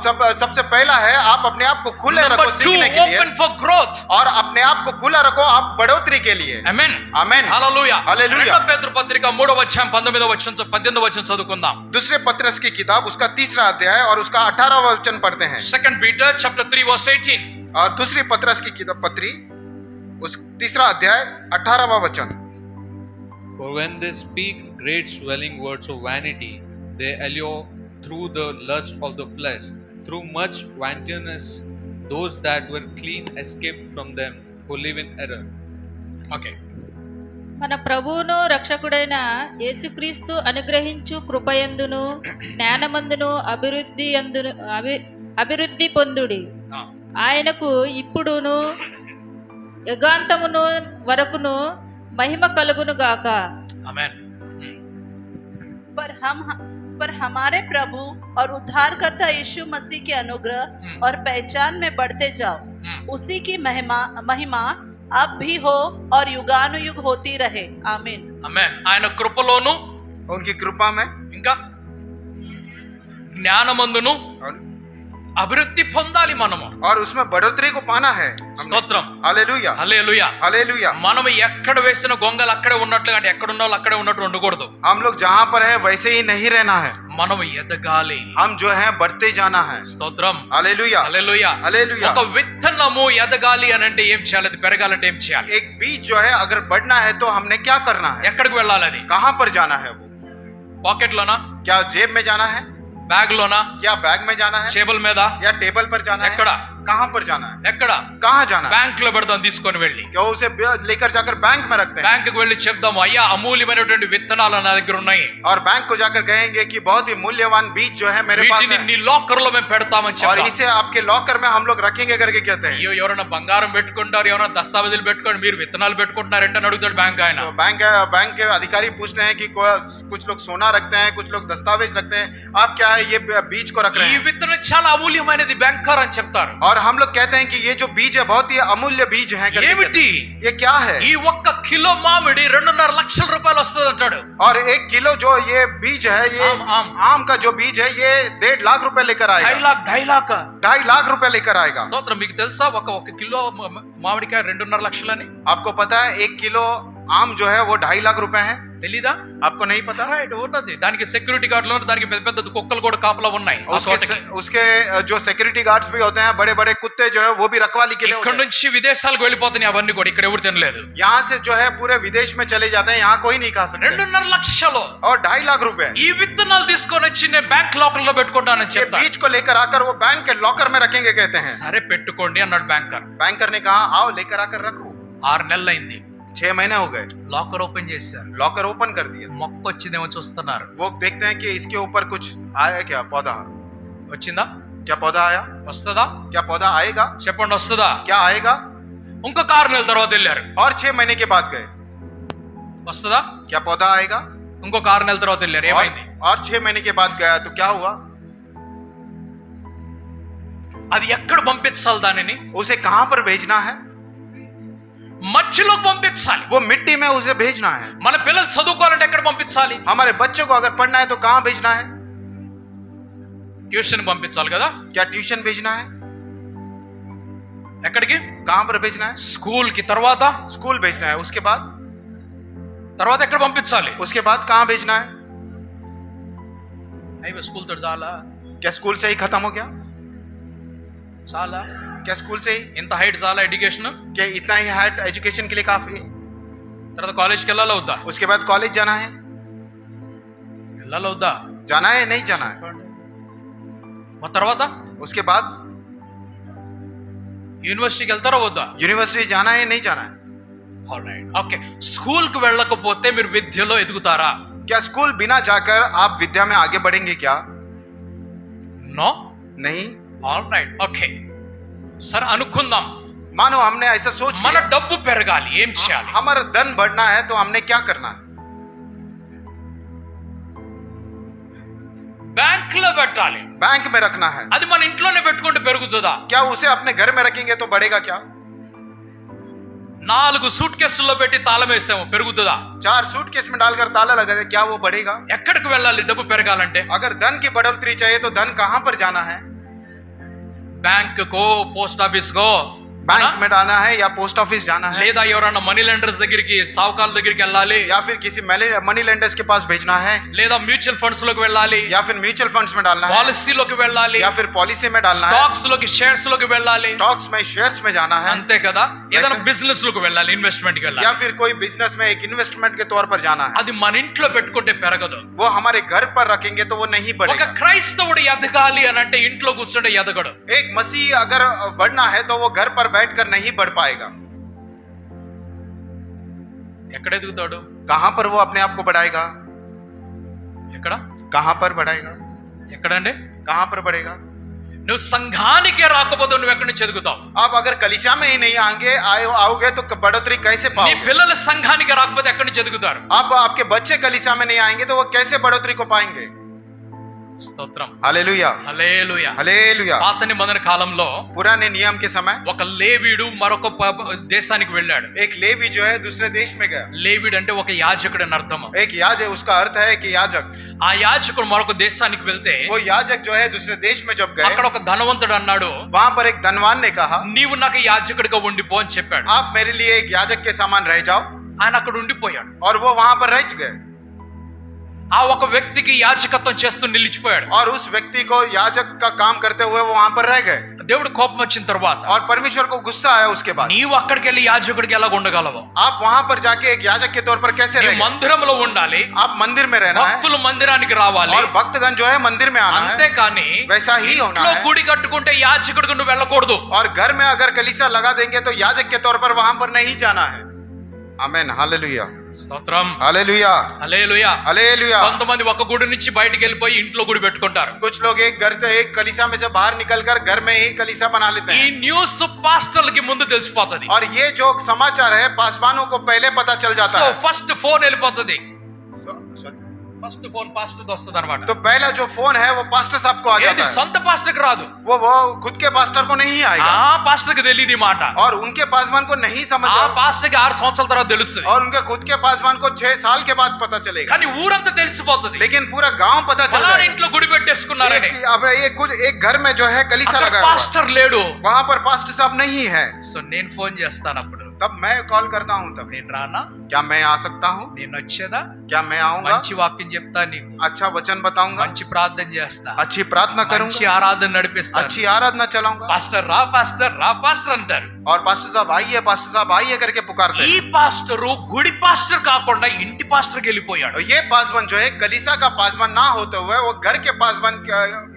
सबसे पहला है आप अपने आप को खुले నంబర్ रखो 2 सीखने के लिए, ఓపెన్ ఫర్ గ్రోత్. और अपने आप को खुला रखो आप बढ़ोतरी के लिए. ఆమేన్. आमेन. హల్లెలూయా. హల్లెలూయా. రెండో పేతురు పత్రిక 3వ అధ్యాయం 19వ వచనం 18వ వచనం చదువుకుందాం. दूसरे पत्रस की किताब उसका 3रा अध्याय और उसका 18वां वचन पढ़ते हैं. Second Peter chapter 3 verse 18. और दूसरी पत्रस की किताब पत्री उस 3रा अध्याय 18वां वचन. For when they speak great swelling words of vanity, they allure through the lust of the flesh, through much wantonness, those that were clean escaped from them who live in error. Okay. మన ప్రభువును రక్షకుడైన యేసుక్రీస్తు అనుగ్రహించు కృపయందును జ్ఞానమందును అభివృద్ధి పొందుడి. ఆయనకు ఇప్పుడును యుగాంతమును వరకును మహిమ కలుగును గాక. ఆమేన్. पर हमारे प्रभु और उद्धारकर्ता यीशु मसीह के अनुग्रह और पहचान में बढ़ते जाओ. उसी की महिमा अब भी हो और युगानुयुग होती रहे. आमीन. ఆమేన్. ఆయన కృపలోను, उनकी कृपा में ఇంకా జ్ఞానమందును और అభివృద్ధి పొందాలి మనము. और उसमें बढ़ोतरी को पाना है. స్తోత్రం. हालेलुया, హల్లెలూయా. हालेलुया. మనం ఎక్కడ వేసిన గొంగలు అక్కడే ఉన్నట్లుగా, అంటే ఎక్కడ ఉన్న వాళ్ళు అక్కడే ఉన్నట్టు ఉండకూడదు. हम लोग जहाँ पर है वैसे ही नहीं रहना है. మనం ఎదగాలి. हम जो है बढ़ते जाना है. స్తోత్రం. हालेलुया, హల్లెలూయా. हालेलुया. ఒక విత్తనము ఎదగాలి అని అంటే ఏం చేయాలి, అది పెరగాలంటే ఏం చేయాలి, एक बीज जो है अगर बढ़ना है तो हमने क्या करना है, ఎక్కడికి వెళ్ళాలి, అది कहाँ पर जाना है? वो పాకెట్ లోనా, क्या जेब में जाना है, బ్యాగ్ లోనా, क्या बैग में जाना है, టేబుల్ మీద, या टेबल पर जाना है? ఎక్కడ, कहाँ पर जाना है? ఎక్కడ, कहाँ जाना है? బ్యాంక్ లో పెడదాం తీసుకొని వెళ్ళి. क्या उसे लेकर जाकर बैंक में रखते हैं బ్యాంక్ కు వెళ్ళి చెప్దాము, అయ్యా అమూల్యమైనటువంటి విత్తనాలు నా దగ్గర ఉన్నాయి, और बैंक को जाकर कहेंगे कि बहुत ही मूल्यवान बीज जो है मेरे पास వీటిని है నీ లాకర్ లో మేము పెడతామని और చెప్తాం. इसे आपके लॉकर में हम लोग रखेंगे करके कहते हैं. అయ్యో ఎవరైనా బంగారం పెట్టుకుంటారు, ఎవరైనా దస్తావేజులు పెట్టుకోండి, మీరు విత్తనాలు పెట్టుకుంటున్నారంటే అని అడుగుతాడు బ్యాంక్ ఆయన. तो बैंक के अधिकारी पूछते हैं कि कुछ लोग सोना रखते हैं, कुछ लोग दस्तावेज रखते हैं, आप क्या है ये बीज को रख रहे ఈ हैं? విత్తనం చాలా అమూల్యమైనది బ్యాంకర్ అని చెప్తారు. और हम लोग कहते हैं कि ये जो बीज है बहुत ही अमूल्य बीज है करके कहते ఏమిటి हैं. ये क्या है? ఈ ఒక్క కిలో మామిడి 2.5 లక్షల రూపాయలు వస్తుంది అంటాడు. और 1 किलो जो ये बीज है, ये आम का जो बीज है ये 1.5 लाख रुपए लेकर आएगा. 2.5 लाख. 2.5 लाख रुपए लेकर आएगा. స్తోత్రం. మీకు తెలుసా ఒక కిలో మామిడికాయ 2.5 లక్షలని? आपको पता है 1 किलो आम जो है वो 2.5 लाख रुपए है? తెలీదా? आपको नहीं पता? రైట్, ఉన్నది. దానికి సెక్యూరిటీ గార్డులు, దానికి పెద్ద పెద్ద కుక్కలు కూడా కాపలా ఉన్నాయి. ఆ తోటకి. उसके जो सिक्योरिटी गार्ड्स भी होते हैं, बड़े बड़े कुत्ते जो है वो भी रखवाली के लिए ఇక్కడ होते हैं. నుంచి విదేశాలకు వెళ్ళిపోతున్నాయి అవన్నీ కూడా, ఇక్కడ ఎవరు తినలేదు. यहाँ से जो है पूरे विदेश में चले जाते हैं, यहाँ कोई नहीं खा सकते. 2.5 లక్షలు. और 2.5 लाख रुपए ఈ విత్తనాలు తీసుకొని వచ్చి నేను బ్యాంక్ లాకర్ లో పెట్టుకుంటానని ये చెప్తా. बीज को लेकर आकर वो बैंक के लॉकर में रखेंगे कहते हैं. సరే పెట్టుకోండి అన్నాడు బ్యాంకర్. बैंकर ने कहा आओ लेकर आकर रखो. 6 నెలలు అయింది. 6 महीने हो गए. లాకర్ ఓపెన్ చేశారు. लॉकर ओपन कर दिया. మొక్క వచ్చిందేమో చూస్తున్నారు. वो देखते हैं कि इसके ऊपर कुछ आया क्या, पौधा. వచ్చిందా? क्या पौधा आया? వస్తుందా? क्या पौधा आएगा? చెప్పండి, వస్తుందా? क्या आएगा? ఇంకొక 6 నెలల తర్వాత వెళ్ళారు. और 6 महीने के बाद गए. వస్తుందా? क्या पौधा आएगा? ఇంకొక 6 నెలల తర్వాత వెళ్ళారు. ఏమైంది? और 6 महीने के बाद गया तो क्या हुआ? అది ఎక్కడ పంపించాలి దానిని? उसे कहां पर भेजना है? మట్టిలో పంపించాలి. वो मिट्टी में उसे भेजना है. మన పిల్లలు చదువుకోవాలంటే ఎక్కడ పంపించాలి? हमारे बच्चों को अगर पढ़ना है तो कहां भेजना है? ట్యూషన్ పంపించాలి కదా. क्या ट्यूशन भेजना है? ఎక్కడికి? कहां पर भेजना है? స్కూల్ కి. తర్వాత स्कूल भेजना है. उसके बाद ఎక్కడ పంపించాలి? उसके बाद कहां भेजना है? అయ్యో స్కూల్ తో చాలా क्या स्कूल से ही खत्म हो गया? చాలా क्या स्कूल से ही? ఇంత హైట్ చాలా ఎడ్యుకేషన్, क्या इतना ही हाइट एजुकेशन के लिए काफी है? తర్వాత కాలేజ్కి వెళ్ళాలా వద్దా? उसके बाद कॉलेज जाना है? వెళ్ళాలా వద్దా? जाना है नहीं जाना है? మరి తర్వాత उसके बाद యూనివర్సిటీకి వెళ్తారా వద్దా? यूनिवर्सिटी जाना है नहीं जाना है? Alright, okay. స్కూల్ కి వెళ్ళకపోతే మీరు విద్యలో ఎదుగుతారా? क्या स्कूल बिना जाकर आप विद्या में आगे बढ़ेंगे क्या? నో. नहीं. Alright, okay. సరే అనుకుందాం, मानो हमने ऐसा सोच మన लिया, డబ్బు పెరగాలి, ఏం చేయాలి? हमारा धन बढ़ना है तो हमने क्या करना है? బ్యాంక్ లో పెట్టాలి. बैंक में रखना है. అది మన ఇంట్లోనే పెట్టుకుంటే పెరుగుతుందా? क्या उसे अपने घर में रखेंगे तो बढ़ेगा क्या? 4 సూట్ కేసుల్లో పెట్టి తాళం వేసాము, పెరుగుతుందా? 4 सूटकेस में डालकर ताला लगा दे, क्या वो बढ़ेगा? ఎక్కడికి వెళ్ళాలి డబ్బు పెరగాలంటే? अगर धन की बढ़ोतरी चाहिए तो धन कहां पर जाना है? బ్యాంక్ కో, పోస్ట్ ఆఫీస్ కో, बैंक में डालना है या पोस्ट ऑफिस जाना है? లేదా ఎవరైనా మనీ లెండర్స్ దగ్గరికి, సావుకారుల దగ్గరికి వెళ్ళాలి, या फिर किसी मनी लेंडर्स के पास भेजना है? లేదా మ్యూచువల్ ఫండ్స్ లోకి వెళ్ళాలి, या फिर म्यूचुअल फंड्स में डालना है? పాలసీలోకి వెళ్ళాలి, या फिर पॉलिसी में डालना है? స్టాక్స్ లోకి, షేర్స్ లోకి వెళ్ళాలి, स्टॉक्स में, शेयर्स में जाना है? అంతే కదా? ఏదైనా वैसे- బిజినెస్ లోకి వెళ్ళాలి, ఇన్వెస్ట్మెంట్ కి వెళ్ళాలి. या फिर कोई बिजनेस में एक इन्वेस्टमेंट के तौर पर जाना है? అది మన ఇంట్లో పెట్టుకుంటే పెరగదు. वो हमारे घर पर रखेंगे तो वो नहीं ఒక बढ़ेगा. క్రైస్తవుడు ఎదగాలి అని అంటే ఇంట్లో కూర్చుంటే ఎదగడు. एक मसीह अगर बढ़ना है तो वो घर पर बैठकर नहीं बढ़ पाएगा. ఎక్కడ ఎదుగుతాడు? कहां पर वो अपने आप को बढ़ाएगा? ఎక్కడ? कहां पर बढ़ाएगा? ఎక్కడండి? कहां पर बढ़ेगा? నువ్వు సంఘానికే రాకపోతే నువ్వు ఎక్కడి నుంచి ఎదుగుతావు? आप अगर कलीसिया में ही नहीं आओगे तो बढ़ोतरी कैसे నీ पाओगे? పిల్లలు సంఘానికి రాకపోతే ఎక్కడి నుంచి ఎదుగుతారు? आप आपके बच्चे कलीसिया में नहीं आएंगे तो वो कैसे बढ़ोतरी को पाएंगे? స్తోత్రం, हालेलुया, హల్లెలూయా. हालेलुया. పాత నిబంధన కాలంలో पुराने नियम के समय ఒక లేవీడు మరొక దేశానికి వెళ్ళాడు. एक लेवी जो है दूसरे देश में गया. లేవీడు అంటే ఒక యాజకుడు అని అర్థం. एक याजक, उसका अर्थ है कि याजक. ఆ యాజకుడు మరొక దేశానికి వెళ్తే वो याजक जो है दूसरे देश में जब गए, అక్కడ ఒక ధనవంతుడు అన్నాడు, वहां पर एक धनवान ने कहा, నీవు నాకు యాజకుడిగా ఉండిపో అని చెప్పాడు. आप मेरे लिए एक याजक के समान रह जाओ. ఆయన అక్కడ ఉండిపోయాడు. और वो वहां पर रह गए ఆ ఒక వ్యక్తికి యాజకత్వం చేస్తూ నిలిచిపోయాడు. और उस व्यक्ति को याजक का काम करते हुए वो वहां पर रह गए. దేవుడు కోపం వచ్చిన తర్వాత, और परमेश्वर को गुस्सा आया उसके बाद. నీవు అక్కడికి వెళ్ళి యాజకుడికి ఎలా ఉండగలవు? आप वहां पर जाके एक याजक के तौर पर कैसे నీ रह गए? మందిరంలో ఉండాలి, आप मंदिर में रहना है భక్తులు మందిరానికి రావాలి, और भक्तगण जो है मंदिर में आना है. అంతేకాని वैसा ही होना ఇంట్లో है. గుడి కట్టుకుంటే యాజకుడికి నువ్వు వెళ్ళకూడదు. और घर में अगर कलीसिया लगा देंगे तो याजक के तौर पर वहां पर नहीं जाना है. आमेन, हालेलुया, స్తోత్రం, हालेलुया, హల్లెలూయా. हालेलुया. కొంతమంది ఒక గుడి నుంచి బయటికి వెళ్ళిపోయి ఇంట్లో గుడి పెట్టుకుంటారు. कुछ लोग एक घर से, एक कलीसिया में से बाहर निकलकर घर में ही कलीसिया बना लेते ఈ हैं. న్యూస్ పాస్టర్లకి ముందు తెలిసిపోతుంది. और ये जो समाचार है पासवानों को पहले पता चल जाता సో है. ఫస్ట్ ఫోన్ వెళ్ళిపోతుంది. Sorry. ఫస్ట్ ఫోన్ పాస్టర్కి వస్తుంది అనమాట. तो पहला जो फोन है वो पास्टर साहब को आ ఏది जाता है. సొంత పాస్టర్కి రాదు. वो खुद के पास्टर को नहीं आएगा. ఆ పాస్టర్కి తెలియదు ఈ మాట. और उनके पासवान को नहीं समझ ఆ आता. పాస్టర్కి 6 సంవత్సరాల తర్వాత తెలుస్తుంది. और उनके खुद के पासवान को 6 साल के बाद पता चलेगा. కానీ ఊరంతా తెలిసిపోతుంది. लेकिन पूरा गांव पता चल ఫలానా जाएगा. ఇంట్లో గుడి పెట్టేసుకున్నారని. अब ये कुछ एक घर में जो है कलीसिया అక్కడ लगा हुआ है. పాస్టర్ లేడు. वहां पर पास्टर साहब नहीं है. సో నేను ఫోన్ చేస్తాను అప్పుడు. तब मैं कॉल करता हूं. तब నేను రానా? क्या मैं आ सकता हूं? నేను వచ్చేదా? क्या मैं आऊंगा? మంచి వాక్యం చెప్తా నీకు, अच्छा वचन बताऊंगा, మంచి ప్రార్థన చేస్తా, अच्छी प्रार्थना మంచి करूंगा, ఆరాధన నడిపిస్తా. अच्छी आराधना चलाऊंगा. పాస్టర్ రా, పాస్టర్ రా, పాస్టర్ అంటారు. और पास्टर साहब आइए करके पुकारते ఈ हैं. పాస్టరు గుడి పాస్టర్ కాకుండా ఇంటి పాస్టర్కి వెళ్ళిపోయాడు. और ये पासवान जो है कलीसिया का पासवान ना होते हुए वो घर के पासवान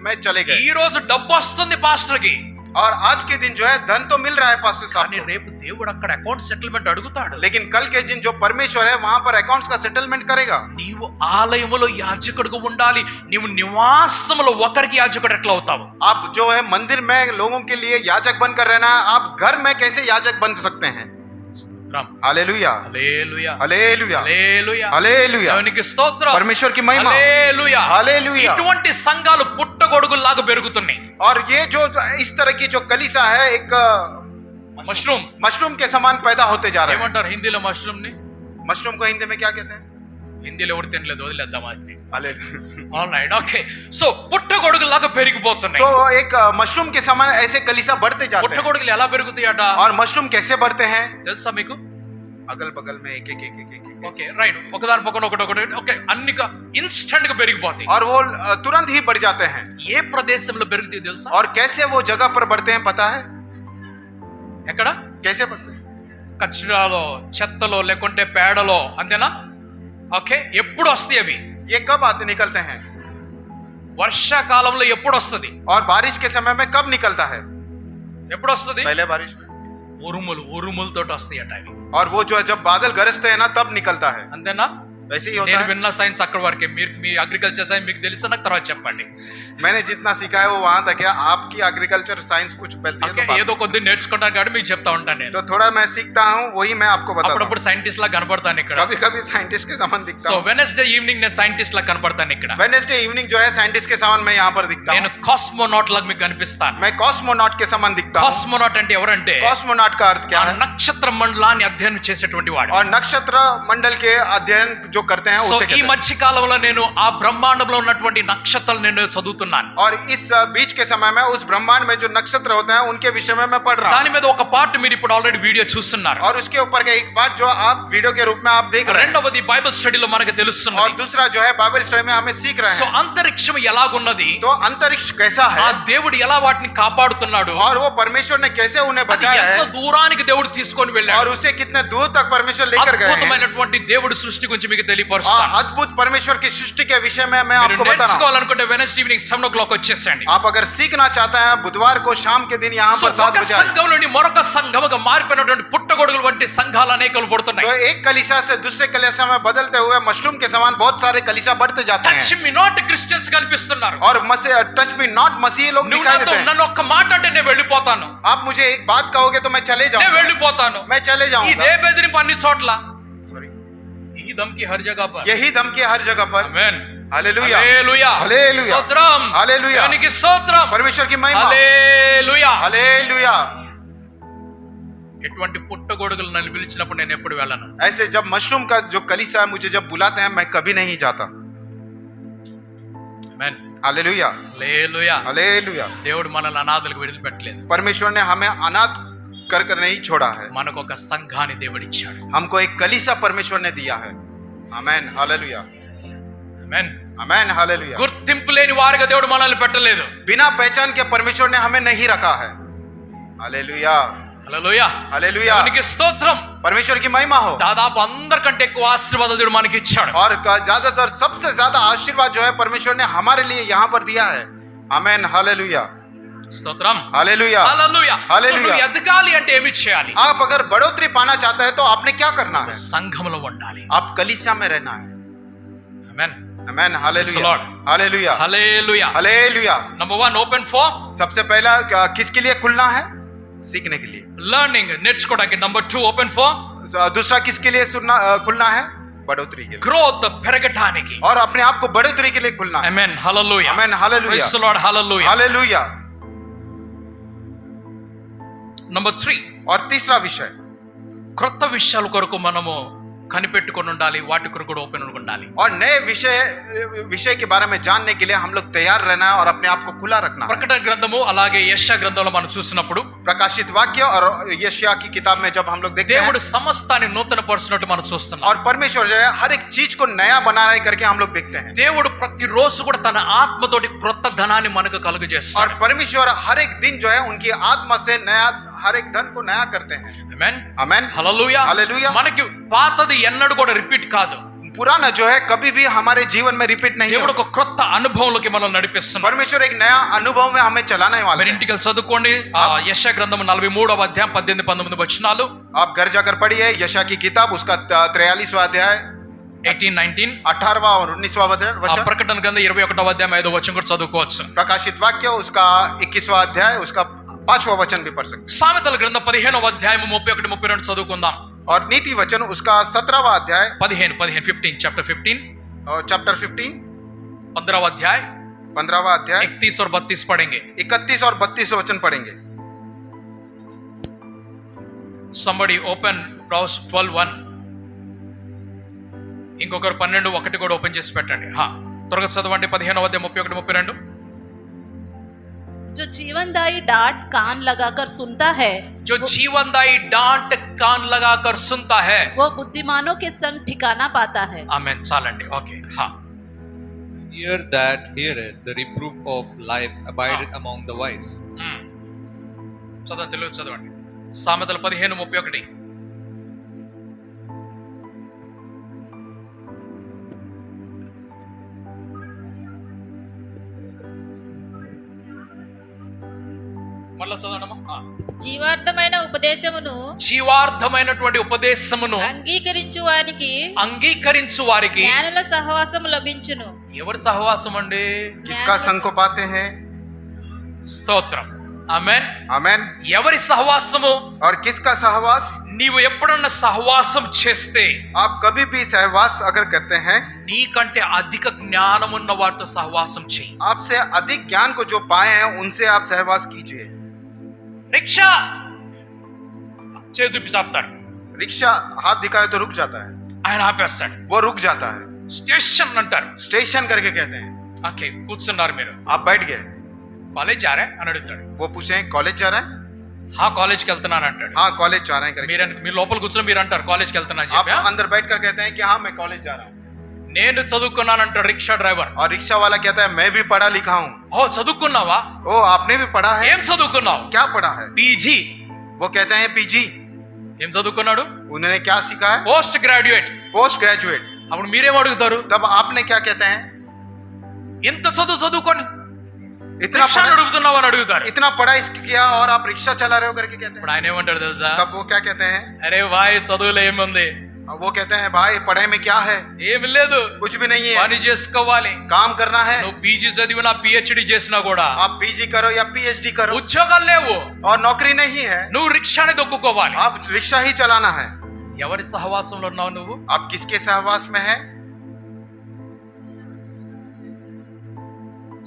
में चले गए. ఈ రోజు డబ్బు వస్తుంది పాస్టర్కి, और आज के दिन जो है धन तो मिल रहा है पास्टर साहब కానీ को. రేపు దేవుడు అక్కడ అకౌంట్ సెటిల్మెంట్ అడుగుతాడు. लेकिन कल के दिन जो परमेश्वर है वहां पर अकाउंट्स का सेटलमेंट करेगा. నీవు ఆలయములో యాజకుడిగా ఉండాలి, నీవు నివాసములో ఒకరికి యాజకుడు ఎట్లా అవుతావు? आप जो है मंदिर में लोगों के लिए याजक बनकर रहना है, आप घर में कैसे याजक बन सकते हैं? స్తోత్రం, हालेलुया, హల్లెలూయా, हालेलुया, హల్లెలూయా, हालेलुया. దేవునికి స్తోత్రం, परमेश्वर की महिमा, హల్లెలూయా. हालेलुया. ఇటువంటి సంఘాలు పుట్టగొడుగుల్లాగా పెరుగుతున్నాయి. और ये जो इस तरह की जो कलीसिया है एक మష్రూమ్ मशरूम के समान पैदा होते जा रहे हैं. ఏమంటారు హిందీలో మష్రూమ్ ని? मशरूम को हिंदी में क्या कहते हैं? హిందీలో ఎవరు తినలేదు, వదిలేద్దాం అది. हालेलुया. Alright, okay. సో పుట్టగొడుగులాగా పెరిగిపోతున్నాయి. तो एक मशरूम के समान ऐसे कलीसिया बढ़ते जाते हैं. పుట్టగొడుగులు ఎలా పెరుగుతాయట और मशरूम कैसे बढ़ते हैं? తెలుసా మీకు? अगल बगल में एक एक एक एक एक ఓకే, రైట్. ఒకదాని పక్కన ఒకటి, ఓకే, అన్ని ఇన్స్టెంట్ గా పెరిగిపోతాయి. और वो तुरंत ही बढ़ जाते हैं. ఏ ప్రదేశంలో పెరుగుతాయి తెలుసా? और कैसे वो जगह पर बढ़ते हैं पता है? ఎక్కడ? कैसे पड़ते हैं? కచరాలో, చెత్తలో, లేకుంటే పేడలో, అంతేనా? ఓకే. ఎప్పుడు వస్తాయి అవి? ये कब आते निकलते हैं? వర్షాకాలంలో ఎప్పుడు వస్తుంది? और बारिश के समय में कब निकलता है? ఎప్పుడు వస్తుంది? पहले बारिश में। ఉరుములతో వస్తాయి అట అవి. और वो जो है जब बादल गरजते हैं ना तब निकलता है। అంతేనా? वैसे ही होता నేను है। విన్న సైన్స్ అక్కడ వరకే. మీరు మీ అగ్రికల్చర్ సైన్స్ మీకు తెలిస్తే నాకు తర్వాత చెప్పండి. मैंने जितना सीखा है वो वहां तक है। आपकी एग्रीकल्चर साइंस कुछ पहले ఓకే. ఏదో కొద్ది నేర్చుకుంటాను కాబట్టి మీకు చెప్తా ఉంటాను నేను. तो थोड़ा मैं सीखता हूँ वही मैं आपको बताता हूँ। అప్పుడప్పుడు సైంటిస్ట్ లా కనపడతాను ఇక్కడ. कभी कभी साइंटिस्ट के समान दिखता సో हूँ। వెనస్డే ఈవినింగ్ నేను సైంటిస్ట్ లా కనపడతాను ఇక్కడ. वेडनेसडे इवनिंग जो है साइंटिस्ट के समान मैं यहाँ पर दिखता నేను हूँ। కాస్మోనాట్ లాగా మీకు కనిపిస్తాను. मैं कॉस्मोनॉट के समान दिखता हूँ। కాస్మోనాట్ అంటే ఎవరంటే कॉस्मोनॉट का अर्थ क्या ఆ है? నక్షత్ర మండలాన్ని అధ్యయనం చేసేటువంటి వాడు. और नक्षत्र मंडल के अध्ययन जो करते हैं సో उसे ఈ कहते हैं। మధ్య కాలంలో నేను ఆ బ్రహ్మాండంలో ఉన్నటువంటి నక్షత్రాలు నేను చదువుతున్నాను. और इस बीच के समय में उस ब्रह्मांड में जो नक्षत्र होते हैं उनके विषय में मैं पढ़ रहा దాని మీద ఒక పార్ట్ మీరు ఇప్పుడు ఆల్రెडी వీడియో చూస్తున్నారు. हूँ। और उसके ऊपर का एक बात जो आप वीडियो के रूप में आप देख रहे हैं। రెండవది బైబిల్ స్టడీలో మనకు और తెలుస్తున్నది. दूसरा जो है बाइबल स्टडी में हमें सीख रहे సో हैं। అంతరిక్షం ఎలాగున్నది, तो अंतरिक्ष कैसा ఆ है దేవుడు ఎలా వాటిని కాపాడుతున్నాడు, और वो परमेश्वर ने कैसे उन्हें అది बचाया ఎంత है దూరానికి దేవుడు తీసుకొని और వెళ్ళాడు. उसे कितने दूर तक परमेश्वर लेकर गए हैं। అద్భుతమైనటువంటి దేవుడి సృష్టి గురించి మీకు और తెలియపరుస్తాను. अद्भुत परमेश्वर की सृष्टि के विषय में मैं మీరు आपको बता रहा हूँ। నేర్చుకోవాలనుకుంటే వెనస్డే ఈవినింగ్ 7 వచ్చేసండి. आप अगर सीखना चाहते हैं बुधवार को शाम के दिन यहाँ సో पर 7 ఒక बजे आइए। సంఘం నుండి మరొక సంఘముగా మారిపోయినటువంటి పుట్టగొడుగులు వంటి సంఘాలు అనేకలు तो పుడుతున్నాయి. एक कलीसिया से दूसरे कलीसिया में बदलते हुए मशरूम के समान बहुत सारे कलीसिया बढ़ते जाते టచ్ हैं। మీ నాట్ క్రిస్టియన్స్ కనిపిస్తున్నారు. और टच मी नॉट मसीही लोग నువ్వు दिखाई నాతో देते हैं। నన్ను ఒక్క మాట అంటే నేను వెళ్ళిపోతాను. आप मुझे एक बात कहोगे तो मैं चले నేను जाऊंगा। వెళ్ళిపోతాను. मैं चले जाऊंगा। ఇదే బెదిరింపు అన్ని చోట్ల, Sorry। ఈ ధమ్కి హర్ జగహ పర్. यही धमकी हर जगह पर। ఆమేన్. हालेलुया। హల్లెలూయా. హల్లెలూయా. స్తోత్రం. हालेलुया। దేవునికి స్తోత్రం. परमेश्वर की महिमा। హల్లెలూయా. हालेलुया। ఎటువంటి పుట్టగొడుగులు నన్ను పిలిచినప్పుడు నేను ఎప్పుడు వెళ్ళను. ऐसे जब मशरूम का जो कलीसिया है मुझे जब बुलाते हैं मैं कभी नहीं जाता। ఆమేన్. हालेलुया। హల్లెలూయా. हालेलुया। దేవుడు మనల్ని అనాథలకు విడిచిపెట్టలేదు. परमेश्वर ने हमें अनाथ कर कर नहीं छोड़ा है। మనకు ఒక సంఘాన్ని దేవుడు ఇచ్చాడు. हमको एक कलीसिया परमेश्वर ने दिया है। आमेन। हालेलुया। ఆమేన్. आमेन। हालेलुया। గుర్తింపు లేని వారిగా దేవుడు మనల్ని పెట్టలేదు. बिना पहचान के परमेश्वर ने हमें नहीं रखा है। हालेलुया। హల్లెలూయా. हालेलुया। దేవునికి స్తోత్రం. परमेश्वर की महिमा हो। దాదాపు అందరికంటే ఎక్కువ ఆశీర్వాదాలు దేవుడు మనకి ఇచ్చాడు. और ज्यादातर सबसे ज्यादा आशीर्वाद जो है परमेश्वर ने हमारे लिए यहाँ पर दिया है। आमेन। हालेलुया। స్తోత్రం. हालेलुया। హల్లెలూయా. హల్లెలూయా. సో నువ్వు ఎదగాలి అంటే ఏమి చేయాలి? आप अगर बढ़ोतरी पाना चाहते हैं तो आपने क्या करना है? సంఘంలో ఉండాలి. आप कलीसिया में रहना है। ఆమేన్. आमेन। Praise the hallelujah. Lord. Hallelujah. హల్లెలూయా. हालेलुया। నంబర్ 1 ఓపెన్ ఫర్ सबसे पहला किसके लिए खुलना है? सीखने के लिए। లెర్నింగ్, నేర్చుకోవడానికి. నంబర్ 2 ఓపెన్ ఫర్ दूसरा किसके लिए खुलना है? बढ़ोतरी के लिए। గ్రోత్, పెరగటానికి. और अपने आप को बढ़ोतरी के लिए खुलना है। ఆమేన్. హల్లెలూయా. आमेन। हालेलुया। Praise the Lord. హల్లెలూయా. हालेलुया। నంబర్ 3 और तीसरा विषय క్రొత్త విషయాల కొరకు మనము కనిపెట్టుకొని ఉండాలి. వాటి కొరకు కూడా ఓపెన్ ఉండాలి. और नए विषय के बारे में जानने के लिए हम लोग तैयार रहना है और अपने आप को खुला रखना है। ప్రకటన గ్రంథము అలాగే యెషయా గ్రంథంలో మనం చూసినప్పుడు प्रकाशित वाक्य और यशायाह की किताब में जब हम लोग देखते हैं దేవుడు సమస్తాన్ని నూతన పరుచున్నట్టు మనం చూస్తున్నాం. और परमेश्वर जो है हर एक चीज को नया बना रहे करके हम लोग देखते हैं। దేవుడు ప్రతిరోజు కూడా తన ఆత్మతోటి క్రొత్త ధనాన్ని మనకు और కలుగజేస్తాడు. परमेश्वर हर एक दिन जो है उनकी आत्मा से नया हर एक धन को नया करते हैं। ఆమేన్. आमेन। హల్లెలూయా. హల్లెలూయా. మనకి పాతది ఎన్నడూ కూడా రిపీట్ కాదు. पुराना जो है कभी भी हमारे जीवन में रिपीट नहीं దేవుడు होगा। ఒక క్రొత్త అనుభవంలోకి మనల్ని నడిపిస్తున్నాడు. परमेश्वर एक नया अनुभव में हमें चलाने वाले మీరు हैं। ఇంటికి వెళ్ళి చదువుకోండి. యెషయా గ్రంథం 43వ అధ్యాయం 18-19 వచనాలు, आप घर जाकर पढ़िए यशायाह की किताब उसका 43वां अध्याय 18-19. 18वां और 19वां वचन। ప్రకటన గ్రంథం 21వ అధ్యాయం 5వ వచనం కూడా చదువుకోవచ్చు. प्रकाशित वाक्य उसका 21वां अध्याय उसका 5वां वचन भी पढ़ सकते సామెతల గ్రంథం 15వ అధ్యాయం 31-32 చదువుకుందాం. हैं। और नीति वचन उसका 17वां अध्याय 15 చాప్టర్ 15 और चैप्टर 15 15వ అధ్యాय 15वां अध्याय 31 और 32 पढ़ेंगे. 31 और 32 वचन पढ़ेंगे। somebody open Proverbs 12:1. ఇంకొకరు 12:1 కూడా ఓపెన్ చేసి పెట్టండి. త్వరగా చదవండి. 15వ అధ్యాయం 31-32. जो जीवनदायी डांट कान लगाकर सुनता है, जो जीवनदायी डांट कान लगाकर सुनता है, वो बुद्धिमानों के संग ठिकाना पाता है। ఆమేన్. చాలండి. Okay. Ear that heareth the reproof of life abideth among the wise. చదవండి. తెలుగు చదవండి. సామెతలు 15:31. మళ్ళా చదవడమా? జీవార్థమైన ఉపదేశమును జీవార్థమైనటువంటి ఉపదేశమును అంగీకరించు వారికి అంగీకరించు వారికి జ్ఞానుల సహవాసము లభించును. ఎవరి సహవాసం అండి? किसका संग को पाते हैं? స్తోత్రం. ఆమేన్. आमेन। ఎవరి సహవాసము? और किसका सहवास? నీవు ఎప్పుడన్నా సహవాసం చేస్తే, आप कभी भी सहवास अगर करते हैं, నీకంటే అధిక జ్ఞానం ఉన్న వారితో సహవాసం చెయ్యి. आपसे अधिक ज्ञान को जो पाए हैं उनसे आप सहवास कीजिए। రిక్షా చేతి చూపించి ఆపుతాడు, रिक्शा हाथ दिखाए तो रुक जाता है, ఆయన ఆపేస్తాడు. वो रुक जाता है। స్టేషన్ అంటారు. स्टेशन करके कहते हैं। ఓకే, కూర్చున్నారు మీరు, आप बैठ गए, కాలేజ్ జారా అని అడుగుతాడు. वो पूछे कॉलेज जा रहा है? హా కాలేజ్కి వెళ్తున్నాను అంటాడు. हाँ कॉलेज जा रहे हैं करके। మీరు లోపల కూర్చొని మీరు అంటారు కాలేజ్కి వెళ్తున్నాను आप చెప్పి. अंदर बैठ कर कहते हैं कि हाँ मैं कॉलेज जा रहा हूँ। నేను చదువుకున్నానంటాడు రిక్షా డ్రైవర్. और रिक्शा वाला कहता है मैं भी पढ़ा लिखा हूँ। ఓ చదువుకున్నావా? ओ आपने भी पढ़ा है? ఏం చదువుకున్నావు? क्या पढ़ा है? పీజీ. वो कहते हैं पीजी। ఏం చదువుకున్నాడు? उन्होंने क्या सीखा है? Post graduate. Post graduate. అప్పుడు మీరేం అడుగుతారు? तब आपने क्या कहते हैं? ఎంత చదువుకొని इतना రిక్షా पढ़ा, నడుపుతున్నావు అని అడుగుతారు. इतना पढ़ा इसकी किया और आप रिक्शा चला रहे हो करके कहते ఇప్పుడు हैं। ఆయన ఏమంటాడు తెలుసా? तब वो क्या कहते हैं? అరే వాయ్ చదువులో ఏముంది? वो कहते हैं भाई पढ़ाई में क्या है? ఏమి లేదు, कुछ भी नहीं है, పని చేసుకోవాలి. काम करना है। నువ్వు పీజీ చదివినా పిహెచ్డి చేసినా కూడా आप पीजी करो या पीएचडी करो ఉద్యోగాలు లేవు, और नौकरी नहीं है, నువ్వు రిక్షాని దొక్కుకోవాలి. आप रिक्शा ही चलाना है। ఎవరి సహవాసంలో ఉన్నావు నువ్వు? आप किसके सहवास में है?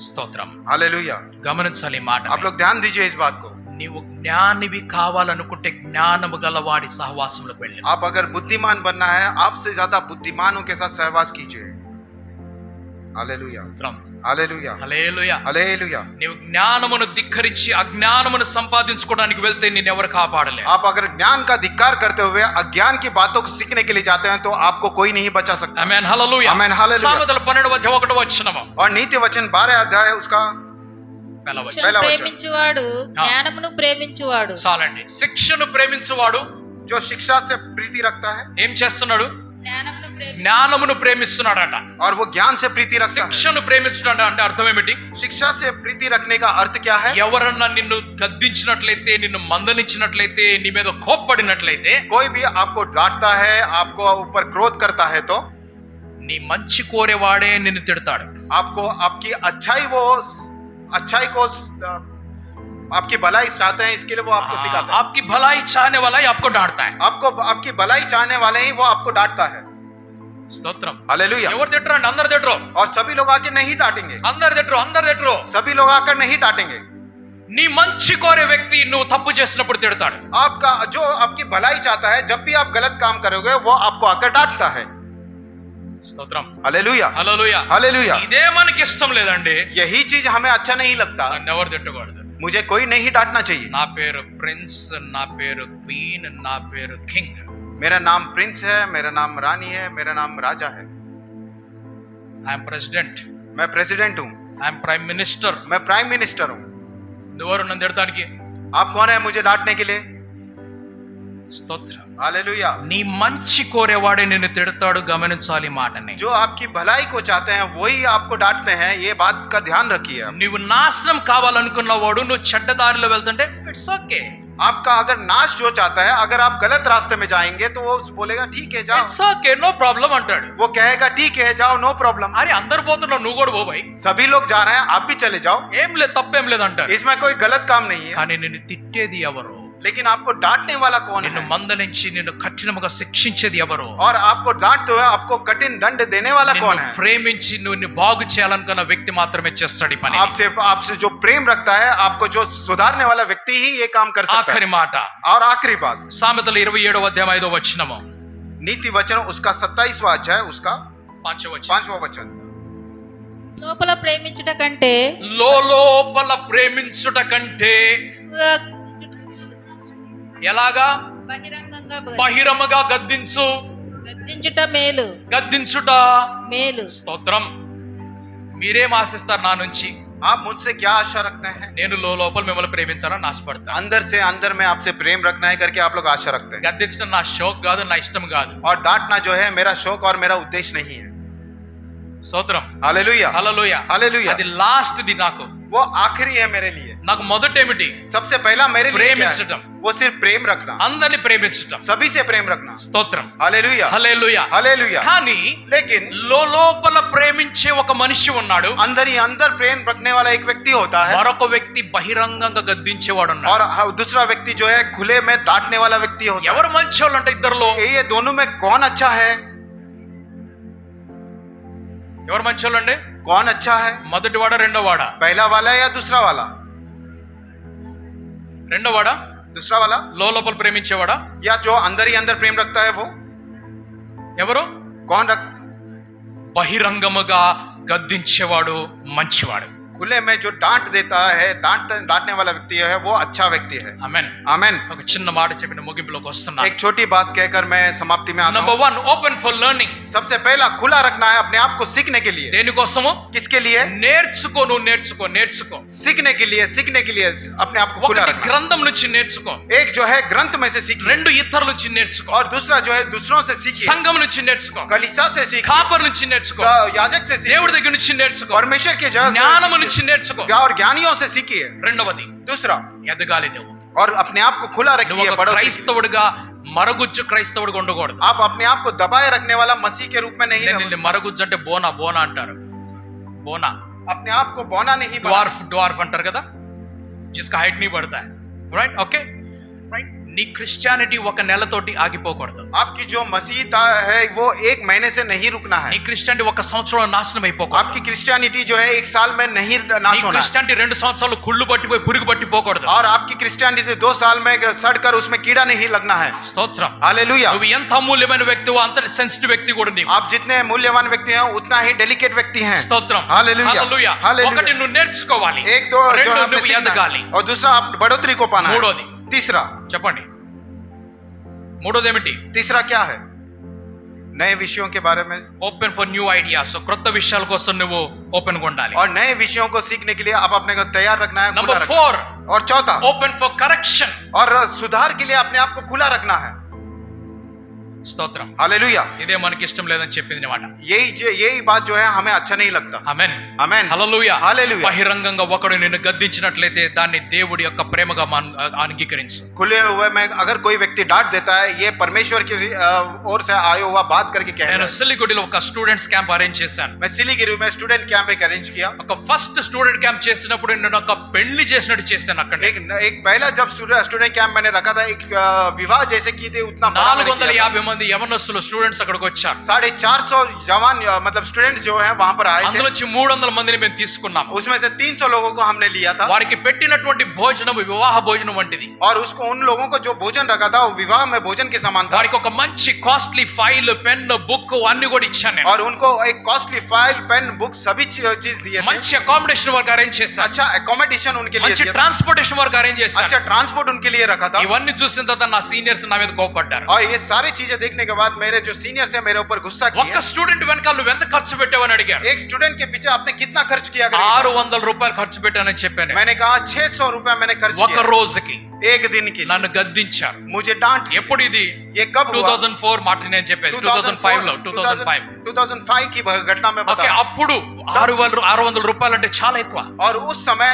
స్తోత్రం. हालेलुया। గమనించాలి ఈ మాట. आप लोग ध्यान दीजिए इस बात को। నీవు జ్ఞానివి కావాలనుకుంటే జ్ఞానము గలవాడి సహవాసంలోకి వెళ్ళు. आप अगर बुद्धिमान बनना है, आपसे ज्यादा बुद्धिमानों के साथ सहवास कीजिए। हालेलुया, స్తోత్రం. हालेलुया, హల్లెలూయా. हालेलुया। నీవు జ్ఞానమును ధిక్కరించి అజ్ఞానమును సంపాదించుకోవడానికి వెళ్తే నిన్ను ఎవరు కాపాడలే. आप अगर ज्ञान का धिक्कार करते हुए अज्ञान की बातों को सीखने के लिए जाते हैं तो आपको कोई नहीं बचा सकता। ఆమేన్. హల్లెలూయా. ఆమేన్. హల్లెలూయా. సామెతలు 12:1 और नीति वचन 12 अध्याय उसका వెళ్ళవచ్చు. పైలా వచ్చాడు. ప్రేమించువాడు జ్ఞానమును ప్రేమించువాడు. చాలండి. శిక్షను ప్రేమించువాడు जो शिक्षा से प्रीति रखता है ఏం చేస్తున్నాడు? జ్ఞానమును జ్ఞానమును ప్రేమిస్తున్నాడట. और वो ज्ञान से प्रीति रखता है। శిక్షను ప్రేమించడం అంటే అర్థం ఏమిటి? शिक्षा से प्रीति रखने का अर्थ क्या है? ఎవరన్నా నిన్ను గద్దించినట్లయితే, నిన్ను మందలించినట్లయితే, నీ మీద కోప్పడినట్లయితే, कोई भी आपको डांटता है, आपको ऊपर क्रोध करता है तो నీ మంచి కోరేవాడే నిన్ను తిడతాడు. आपको आपकी अच्छाई को आपकी भलाई चाहते हैं, इसके लिए वो आपको सिखाता है। आपकी भलाई चाहने वाला ही आपको डांटता है. आपकी भलाई चाहने वाले ही वो आपको डांटता है। స్తోత్రం. हालेलुया। ఎవరు తిట్టరండి? అందరు తిట్టరు. और सभी लोग आके नहीं डांटेंगे, అందరు తిట్టరు. सभी लोग आकर नहीं डांटेंगे। నీ మంచి కోరే వ్యక్తి నువ్వు తప్పు చేసినప్పుడు తిడతాడు. आपका जो आपकी भलाई चाहता है, जब भी आप गलत काम करोगे वो आपको आकर डांटता है। స్తోత్రం. हालेलुया, హల్లెలూయా. हालेलुया। ఇదే మనకి ఇష్టం లేదండి. यही चीज हमें अच्छा नहीं लगता। నన్ను ఎవరు తిట్టకూడదు. मुझे कोई नहीं डांटना चाहिए। నా పేరు ప్రిన్స్, నా పేరు క్వీన్, నా పేరు కింగ్. मेरा नाम प्रिंस है, मेरा नाम रानी है, मेरा नाम राजा है। ఐఎమ్ ప్రెసిడెంట్, मैं प्रेसिडेंट हूँ, ఐఎమ్ ప్రైమ్ మినిస్టర్. मैं प्राइम मिनिस्टर हूँ। ఎవరు నన్ను తిడతానికి? आप कौन है मुझे डांटने के लिए? స్తోత్రం. हालेलुया। నీ మంచి కోరేవాడే నిన్ను తిడతాడు. గమనించాలి మాటని. जो आपकी भलाई को चाहते हैं वही आपको डांटते हैं, ये बात का ध्यान रखिए। నువ్వు నాశనం కావాలనుకున్నవాడు నువ్వు చెడ్డ దారిలో వెళ్తుంటే ఇట్స్ ఓకే. आपका अगर नाश जो चाहता है, अगर आप गलत रास्ते में जाएंगे तो वो बोलेगा ठीक है जाओ, ఇట్స్ ఓకే, నో ప్రాబ్లం అంటాడు. वो कहेगा ठीक है जाओ, नो प्रॉब्लम। అరే అందరు పోతున్నావు, నువ్వు కూడా పో భయ్, सभी लोग जा रहे हैं, आप भी चले जाओ, ఏం లేదు, తప్పేం లేదు అంటారు. इसमें कोई गलत काम नहीं है। కానీ నిన్ను తిట్టేది ఎవరు? लेकिन आपको डांटने वाला कौन నిన్ను है? మందలించి నిన్ను కఠినముగా శిక్షించేది ఎవరు? और आपको डांटते हुए आपको कठिन दंड देने वाला कौन నిన్ను है? ప్రేమించి నువ్వు బాగు చేయాలనుకున్న వ్యక్తి మాత్రమే చేస్తాడు ఈ పని. आपसे जो प्रेम रखता है, आपको जो सुधारने वाला व्यक्ति ही ये काम कर सकता ఆఖరి है। మాట, और आखिरी बात, సామెతలు 27:5 नीति वचन उसका 27वां अध्याय उसका 5 5वां वचन। లోపల ప్రేమించుట కంటే లోపల ప్రేమించుట కంటే ఎలాగా? బహిరంగంగా బహిరంగంగా గద్దించుట మేలు. గద్దించుట మేలు. స్తోత్రం. మీరేం ఆశిస్తారు నా నుంచి? आप मुझसे क्या आशा रखते हैं? నేను లోపల మిమ్మల్ని ప్రేమించాలని ఆశపడతాను. अंदर से अंदर में आपसे प्रेम रखना है करके आप लोग आशा रखते हैं. గద్దించడం నా షోక్ కాదు, నా ఇష్టం కాదు. और डांटना जो है मेरा शौक और मेरा उद्देश्य नहीं है. స్తోత్రం. हालेलुया, హల్లెలూయా. हालेलुया. అది లాస్ట్ ది నాకు. वो आखिरी है मेरे लिए. నాకు మొదటేమిటి? सबसे पहला मेरे लिए क्या ప్రేమించడం. है? वो सिर्फ प्रेम रखना, అందరిని ప్రేమించడం. सभी से प्रेम रखना. స్తోత్రం. हालेलुया, హల్లెలూయా. हालेलुया. కానీ लेकिन లోపల ప్రేమించే ఒక మనిషి ఉన్నాడు, अंदर ही अंदर प्रेम रखने वाला एक व्यक्ति होता है, మరొక వ్యక్తి బహిరంగంగా గద్దించేవాడు ఉన్నాడు. और दूसरा व्यक्ति जो है खुले में डांटने वाला व्यक्ति होता है. ఎవరు మంచోళ్ళు అంటే ఇద్దరులో ये दोनों में कौन अच्छा है? ఎవరు మంచోళ్ళు అండి? कौन अच्छा है? మొదటివాడా రెండోవాడా? पहला वाला या दूसरा वाला? రెండోవాడా? दूसरा वाला లోపల ప్రేమించేవాడా? या जो अंदर ही अंदर प्रेम रखता है वो? ఎవరు? कौन रख బహిరంగముగా గద్దించేవాడు మంచివాడు. खुले में जो डांट देता है, डांटने वाला व्यक्ति है वो अच्छा व्यक्ति है. ఆమేన్. आमेन. ఒక చిన్న మాట చెప్పిన ముగింపులోకి వస్తున్నా. एक छोटी बात कहकर मैं समाप्ति में आता నంబర్ हूँ. 1 ఓపెన్ ఫర్ లెర్నింగ్. सबसे पहला खुला रखना है अपने आप को सीखने के लिए. దేనికోసము? किसके लिए? నేర్చుకో, నువ్వు నేర్చుకో. सीखने के लिए अपने आप को खुला ఒకటి रखना. గ్రంథం నుంచి నేర్చుకో, एक जो है ग्रंथ में से सीखिए, రెండు ఇతరుల నుంచి నేర్చుకో, और दूसरा जो है दूसरों से सीखिए, సంఘం నుంచి నేర్చుకో, कलीसिया से सीखिए, కాపర్ నుంచి నేర్చుకో, याजक से सीखिए, దేవుడి దగ్గర నుంచి నేర్చుకో, परमेश्वर के जगह జ్ఞానము से నుంచి నేర్చుకో. सीखिए, और ज्ञानियों से सीखिए. రెండవది दूसरा, ఎదగాలి నువ్వు. और अपने आप को खुला నువ్వు रखिए. ఒక बढ़ोतरी. క్రైస్తవుడిగా మరగుజ్జు క్రైస్తవుడిగా ఉండకూడదు. आप अपने आप को दबाए रखने वाला मसीह के रूप में नहीं నేను रहो. మరగుజ్జు అంటే బోనా అంటారు. బోనా अपने आप को बौना नहीं बना. డ్వార్ఫ్ అంటారు కదా, జిస్కా హైట్ నీ పడతా है. Right, okay, right. నీ క్రిస్టియానిటీ ఒక నెలతోటి ఆగిపోకూడదు. आपकी जो मसीहता है वो एक महीने से नहीं रुकना है. నీ క్రిస్టియానిటీ ఒక సంవత్సరంలో నాశనం అయిపోకూడదు. आपकी क्रिस्टियनिटी जो है एक साल में नहीं నీ नाश होना है. క్రిస్టియానిటీ 2 సంవత్సరాలు కుళ్ళు పట్టిపోయి పురుగు పట్టిపోకూడదు. और आपकी क्रिस्टियनिटी 2 साल में सड़कर उसमें कीड़ा नहीं लगना है. స్తోత్రం. हालेलुया. నువ్వు ఎంత అమూల్యమైన వ్యక్తివో అంతటి సెన్సిటివ్ వ్యక్తి కూడా నీవు. आप जितने मूल्यवान व्यक्ति हैं उतना ही डेलिकेट व्यक्ति हैं. స్తోత్రం. हालेलुया. హల్లెలూయా. हालेलुया. ఒకటి నువ్వు నేర్చుకోవాలి, एक दो जो రెండు है हमें నువ్వు सीखना ఎదగాలి. है. और दूसरा आप बढ़ोतरी को पाना है. మూడోది तीसरा, చెప్పండి. మూడోది ఏమిటి? तीसरा क्या है? नए विषयों के बारे में. Open for new ideas. క్రొత్త విషయాల కోసం నువ్వు ఓపెన్ గా ఉండాలి. और नए विषयों को सीखने के लिए आप अपने को तैयार रखना है, खुला నంబర్ रखना 4 है. और चौथा, ఓపెన్ ఫర్ కరెక్షన్. और सुधार के लिए अपने आप को खुला रखना है. స్తోత్రం. हालेलुया. ఇదే మనకి ఇష్టం లేదని చెప్పింది మాట. यही बात जो है हमें अच्छा नहीं लगता. ఆమేన్. आमेन. హల్లెలూయా. हालेलुया. బహిరంగంగా ఒకడు నిన్ను గద్దించినట్లయితే దాన్ని దేవుడి యొక్క ప్రేమగా అంగీకరించు. खुले हुए में अगर कोई व्यक्ति डांट देता है, ये परमेश्वर की ओर से आया हुआ बात करके कह నేను रहा है. సిలిగుడిలో ఒక స్టూడెంట్స్ క్యాంప్ అరేంజ్ చేశాను. मैं सिलीगुड़ी में स्टूडेंट कैंप एक अरेंज किया. ఒక ఫస్ట్ స్టూడెంట్ క్యాంప్ చేసినప్పుడు నేను ఒక పెళ్లి చేసినట్టు చేశాను. అక్కడ एक पहला जब स्टूडेंट कैंप मैंने रखा था, एक विवाह जैसे किए थे उतना बड़ा मैंने किया था. 450 మంది యవనస్తులు స్టూడెంట్స్ అక్కడికి వచ్చారు. 450 जवान मतलब स्टूडेंट्स जो हैं वहां पर आए थे. అందులో 300 మందిని మేము తీసుకున్నాము. उसमें से 300 लोगों को हमने लिया था. వారికి పెట్టినటువంటి భోజనం వివాహ భోజనం వంటిది. और उसको उन लोगों को जो भोजन रखा था वो विवाह में भोजन के समान था. వారికి ఒక మంచి కాస్ట్లీ ఫైల్, పెన్, బుక్ అన్ని కూడా ఇచ్చాను నేను. और उनको एक कॉस्टली फाइल, पेन, बुक सभी चीज दिए थे. మంచి అకామిడేషన్ వర్క్ అరేంజ్ చేశాను. अच्छा एकोमोडेशन उनके लिए మంచి दिया था. ట్రాన్స్పోర్టేషన్ వర్క్ అరేంజ్ చేశాను. अच्छा ट्रांसपोर्ट उनके लिए रखा था. ఇవన్నీ చూసిన తర్వాత నా సీనియర్స్ నా మీద కోపడ్డారు. और ये सारी चीजें देखने के बाद मेरे जो सीनियर्स हैं मेरे ऊपर गुस्सा ఒక్క किए. స్టూడెంట్ వెనకాల నువ్వు ఎంత ఖర్చు పెట్టావని అడిగారు. एक स्टूडेंट के पीछे आपने कितना खर्च किया करेंगे? 600 రూపాయలు ఖర్చు పెట్టానని చెప్పాను. मैंने कहा 600 रुपया मैंने खर्च ఒక किया రోజుకి एक दिन के लिए. నన్ను గద్దించారు. मुझे डांट दिया. ఎప్పుడు ఇది? ये कब हुआ? 2004 మాట నేను చెప్పేది. 2005 లో 2005. 2005 की घटना में ఓకే, बता. అప్పుడు 600 రూపాయలు అంటే చాలా ఎక్కువ. और उस समय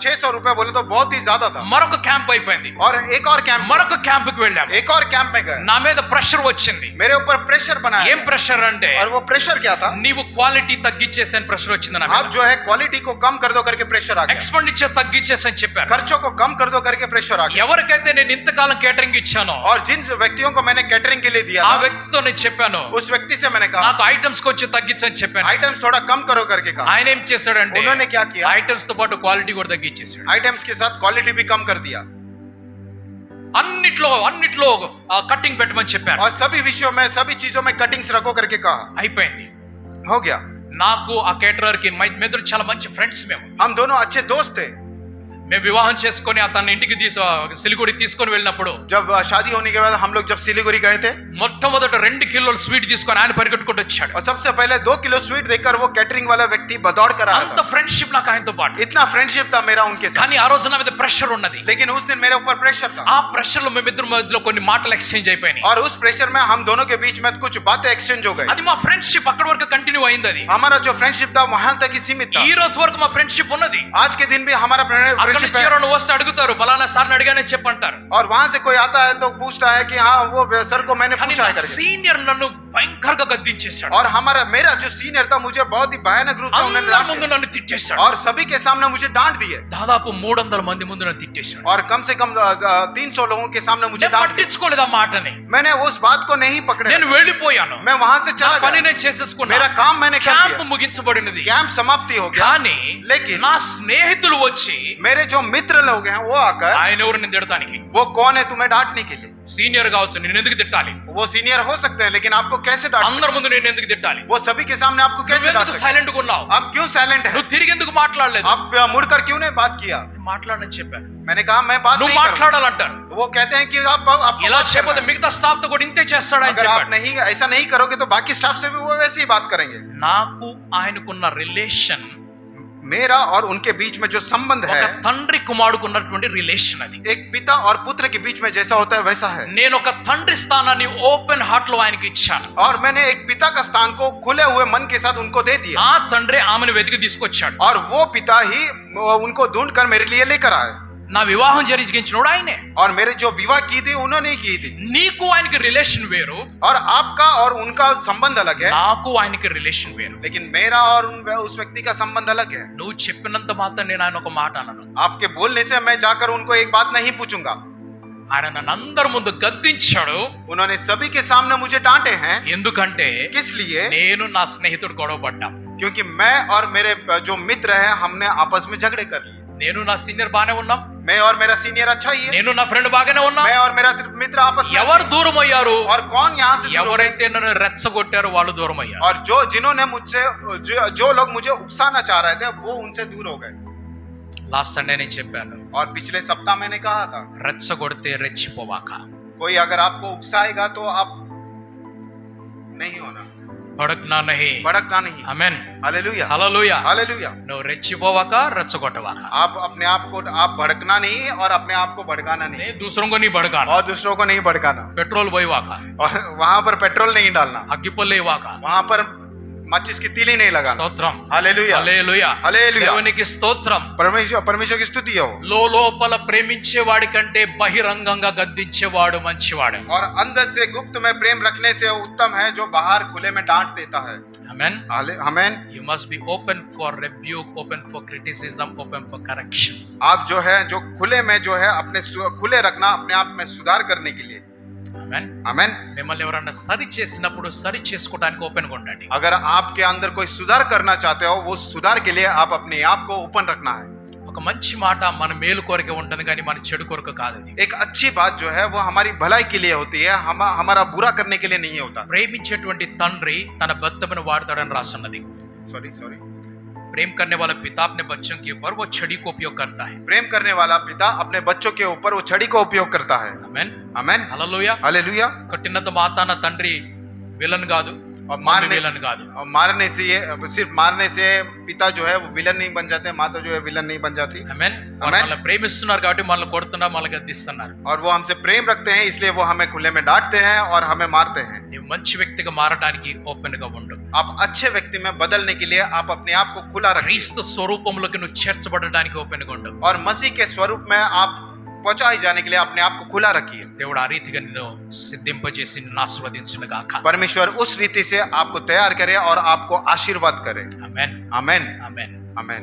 600 रुपया बोले तो बहुत ही ज्यादा था. మరొక క్యాంప్ అయిపోయింది. और एक और कैंप, మరొక క్యాంప్ కి వెళ్ళాము. एक और कैंप में गए. నా మీద ప్రెషర్ వచ్చింది. मेरे ऊपर प्रेशर बनाया. ఏం ప్రెషర్ అంటే और वो प्रेशर क्या था? నీవు క్వాలిటీ తగ్గించేసని ప్రెషర్ వచ్చింది నా आप మీద. जो है क्वालिटी को कम कर दो करके प्रेशर आ गया. ఎక్స్పెండిచర్ తగ్గించేసని చెప్పారు. खर्चों को कम कर दो करके प्रेशर आ गया. ఎవరికైతే నేను ఇంతకాలం కేటరింగ్ ఇచ్చానో और जिन व्यक्तियों को मैंने कैटरिंग के लिए दिया ఆ था, వ్యక్తితో నేను చెప్పాను, उस व्यक्ति से मैंने कहा నాకు ఐటమ్స్ కొంచెం తగ్గించని చెప్పాను. आइटम्स थोड़ा कम करो करके कहा. ఆయన ఏం చేశాడంటే उन्होंने क्या किया? ఐటమ్స్ తో పాటు క్వాలిటీ కూడా తగ్గించేసాడు. आइटम्स के साथ क्वालिटी भी कम कर दिया. అన్నిట్లో కట్టింగ్ పెట్టమని చెప్పారు. और सभी विषयों में सभी चीजों में कटिंग्स रखो करके कहा. అయిపోయింది. हो गया. నాకు ఆ కేటరర్ కి మెదడు చాలా మంచి ఫ్రెండ్స్ మేము. हम दोनों अच्छे दोस्त थे. మేము వివాహం చేసుకొని అతన్ని ఇంటికి సిలిగుడి తీసుకొని వెళ్ళినప్పుడు जब शादी होने के बाद हम लोग जब सिलीगुड़ी गए थे మొట్టమొదట 2 కిలోల స్వీట్ తీసుకొని ఆయన పరిగెట్టుకుంటూ వచ్చాడు. और सबसे पहले 2 किलो स्वीट देकर वो कैटरिंग वाला व्यक्ति दौड़ कर आया అంత था। ఫ్రెండ్షిప్ నాకు ఆయనతో పాటు. इतना फ्रेंडशिप था मेरा उनके साथ, కానీ ఆ రోజు నా మీద ప్రెషర్ ఉన్నది. लेकिन उस दिन मेरे ऊपर प्रेशर था ఆ ప్రెషర్ లో మేమిద్దరి మధ్యలో కొన్ని మాటలు ఎక్స్చేంజ్ అయిపోయినాయి. और उस प्रेशर में हम दोनों के बीच में कुछ बातें एक्सचेंज हो गई। అది మా ఫ్రెండ్షిప్ అక్కడి వరకు కంటిన్యూ అయింది. అది हमारा जो फ्रेंडशिप था वहां तक ही सीमित था। ఈ రోజు వరకు మా ఫ్రెండ్షిప్ ఉన్నది. आज के दिन भी हमारा అక్కడి फ्रेंडशिप నుంచి है। ఎవరైనా వస్తే అడుగుతారు, పలానా సార్ని అడిగానే చెప్పంటారు. और वहां से कोई आता है तो पूछता है कि हाँ वो सर को मैंने కానీ पूछा నా है करके। సీనియర్ నన్ను భయంకరంగా గద్దించేశాడు. और मेरा जो सीनियर था मुझे बहुत ही भयानक रूप से उन्होंने అందరి डांट ముందు दिया। నన్ను తిట్టేశాడు. और सभी के सामने मुझे डांट दिए దాదాపు 300 మంది ముందు నన్ను తిట్టేశాడు. और कम से कम 300 लोगों के सामने मुझे నేను डांट दिया। పట్టించుకోలేదు ఆ మాటని. मैंने उस बात को नहीं पकड़ा, నేను వెళ్ళిపోయాను. मैं वहां से నా चला పని गया, నేను చేసేసుకున్నా. मेरा काम मैंने कर క్యాంప్ दिया, ముగించబడినది. कैंप समाप्ति हो गया। కానీ लेकिन నా స్నేహితులు వచ్చి मेरे जो मित्र लोग हैं वो आकर, ఆయన ఎవరు నేను తిడతానికి? वो कौन है तुम्हें डांटने के लिए? సీనియర్ కావచ్చు, నేను ఎందుకు తిట్టాలి? वो सीनियर हो सकते हैं लेकिन आपको कैसे डांट అందరి सकते ముందు నేను ఎందుకు తిట్టాలి? हैं? वो सभी के सामने आपको कैसे डांट నువ్వెందుకు सकते हैं? సైలెంట్ గా ఉన్నావు? आप क्यों साइलेंट है? నువ్వు తిరిగి ఎందుకు మాట్లాడలేదు? आप मुड़कर क्यों नहीं बात किया? మాట్లాడని చెప్పాను. मैंने कहा मैं बात నువ్వు नहीं करूंगा। మాట్లాడాలంటారు. वो कहते हैं कि आपको ఇలా बात చేయకపోతే करना है। మిగతా స్టాఫ్ తో కూడా ఇంతే చేస్తాడు అని अगर आप చెప్పాడు. नहीं ऐसा नहीं करोगे तो बाकी स्टाफ से भी वो वैसे ही बात करेंगे। నాకు ఆయనకున్న రిలేషన్ मेरा और उनके बीच में जो संबंध ఒక है తండ్రి కుమారుడుకు ఉన్నటువంటి రిలేషన్ అది. एक पिता और पुत्र के बीच में जैसा होता है वैसा है। నేను ఒక తండ్రి స్థానాన్ని ఓపెన్ హార్ట్ లో ఆయనకి ఇచ్చాను. और मैंने एक पिता का स्थान को खुले हुए मन के साथ उनको दे दिया ఆ తండ్రి ఆమెను వెతికి తీసుకొచ్చాడు. और वो पिता ही उनको ढूंढ कर मेरे लिए लेकर आए। నా వివాహం జరిగించినోడు ఆయనే. और मेरे जो विवाह की थी उन्होंने की थी। నీకు ఆయనకి రిలేషన్ వేరు, और आपका और उनका संबंध अलग है, నాకు ఆయనకి రిలేషన్ వేరు. लेकिन मेरा और उस व्यक्ति का संबंध अलग है। నువ్వు చెప్పినంత మాత్రం నేను ఆయన ఒక మాట అనను. आपके बोलने से मैं जाकर उनको एक बात नहीं पूछूंगा। ఆయన నన్ను అందరి ముందు గద్దించాడు. उन्होंने सभी के सामने मुझे डांटे हैं। ఎందుకంటే किस लिए? నేను నా స్నేహితుడు గొడవ పడ్డా. क्योंकि मैं और मेरे जो मित्र हैं हमने आपस में झगड़े कर लिए। నేను నా సీనియర్ బానే ఉన్నాం, मैं और मेरा सीनियर अच्छा ही है, నేను నా ఫ్రెండ్ బాగానే ఉన్నాం. मैं और मेरा मित्र आपस में ఎవరు దూరం అయ్యారు? और कौन यहाँ से दूर हो गए? ఎవరైతే నన్ను రెచ్చగొట్టారో వాళ్ళు దూరం అయ్యారు. और जिन्होंने मुझसे जो लोग मुझे उकसाना चाह रहे थे वो उनसे दूर हो गए। లాస్ట్ సండే నేను చెప్పాను, और पिछले सप्ताह मैंने कहा था రెచ్చగొడితే రెచ్చిపోవాక, कोई अगर आपको उकसाएगा तो आप नहीं होना, భడక్నా నహి. भड़कना नहीं। ఆమేన్. हालेलुया, హల్లెలూయా. हालेलुया। నువ్వు రెచ్చిపోవాక రెచ్చగొట్టవాక. आप अपने आप को आप भड़कना नहीं और अपने आप को भड़काना नहीं, నేను దూసరంగా నీ భడకాను. और दूसरों को नहीं भड़काना, పెట్రోల్ పోయివాక, और वहां पर पेट्रोल नहीं डालना, అగ్గిపుల్ల ఇవాక. वहां पर माचिस की तीली नहीं लगाना। స్తోత్రం. हालेलुया, హల్లెలూయా. हालेलुया। దేవునికి స్తోత్రం. परमेश्वर की स्तुति हो। లోపల ప్రేమించేవాడి కంటే బహిరంగంగా గద్దించేవాడు మంచివాడు. और अंदर से गुप्त में प्रेम रखने से उत्तम है जो बाहर खुले में डांट देता है। ఆమేన్. आमेन। You must be open for rebuke, open for criticism, open for correction. आप जो है जो खुले में जो है अपने खुले रखना अपने आप में सुधार करने के लिए। ఆమేన్. आमेन। మిమ్మల్ని ఎవరన్నా సరి చేసినప్పుడు సరి చేసుకోవడానికి ఓపెన్ గా ఉండండి. अगर आपके अंदर कोई सुधार करना चाहते हो वो सुधार के लिए आप अपने आप को ओपन रखना है। ఒక మంచి మాట మన మేలు కొరకే ఉంటుంది కానీ మన చెడు కొరకు కాదు. అది एक अच्छी बात जो है वो हमारी भलाई के लिए होती है, हमारा बुरा करने के लिए नहीं होता। ప్రేమించేటువంటి తండ్రి తన బత్తమును వాడతాడని రాస్తున్నది. सॉरी प्रेम करने वाला पिता अपने बच्चों के ऊपर वो छड़ी को उपयोग करता है. प्रेम करने वाला पिता अपने बच्चों के ऊपर वो छड़ी का उपयोग करता है। ఆమేన్. आमेन। హల్లెలూయా. हालेलुया। కొట్టినంత మాతాన తండ్రి విలన్ కాదు, और మమ్మీ విలన్ కాదు. मारने से ये सिर्फ मारने से पिता जो है वो विलन नहीं बन जाते, माता जो है विलन नहीं बन जाती। ఆమేన్. ఆమేన్. మనల్ని ప్రేమిస్తున్నారు కాబట్టి మనల్ని కొడుతున్నారు, మనల్ని గద్దిస్తున్నారు. और वो हमसे प्रेम रखते हैं इसलिए वो हमें खुले में डांटते हैं और हमें मारते हैं। నీవు మంచి వ్యక్తిగా మారడానికి ఓపెన్ గా ఉండు. आप अच्छे व्यक्ति में बदलने के लिए आप अपने आप को खुला रखिए క్రీస్తు స్వరూపంలోకి నువ్వు చేర్చబడడానికి ఓపెన్ గా ఉండు. और मसीह के स्वरूप में आप पहुंचाए जाने के लिए अपने आप को खुला रखिए। దేవుడు ఆ రీతిగా నిన్ను సిద్ధింపజేసి నిన్ను ఆశీర్వదించును గాక. परमेश्वर उस रीति से आपको तैयार करे और आपको आशीर्वाद करे। ఆమేన్. आमेन, ఆమేన్. आमेन।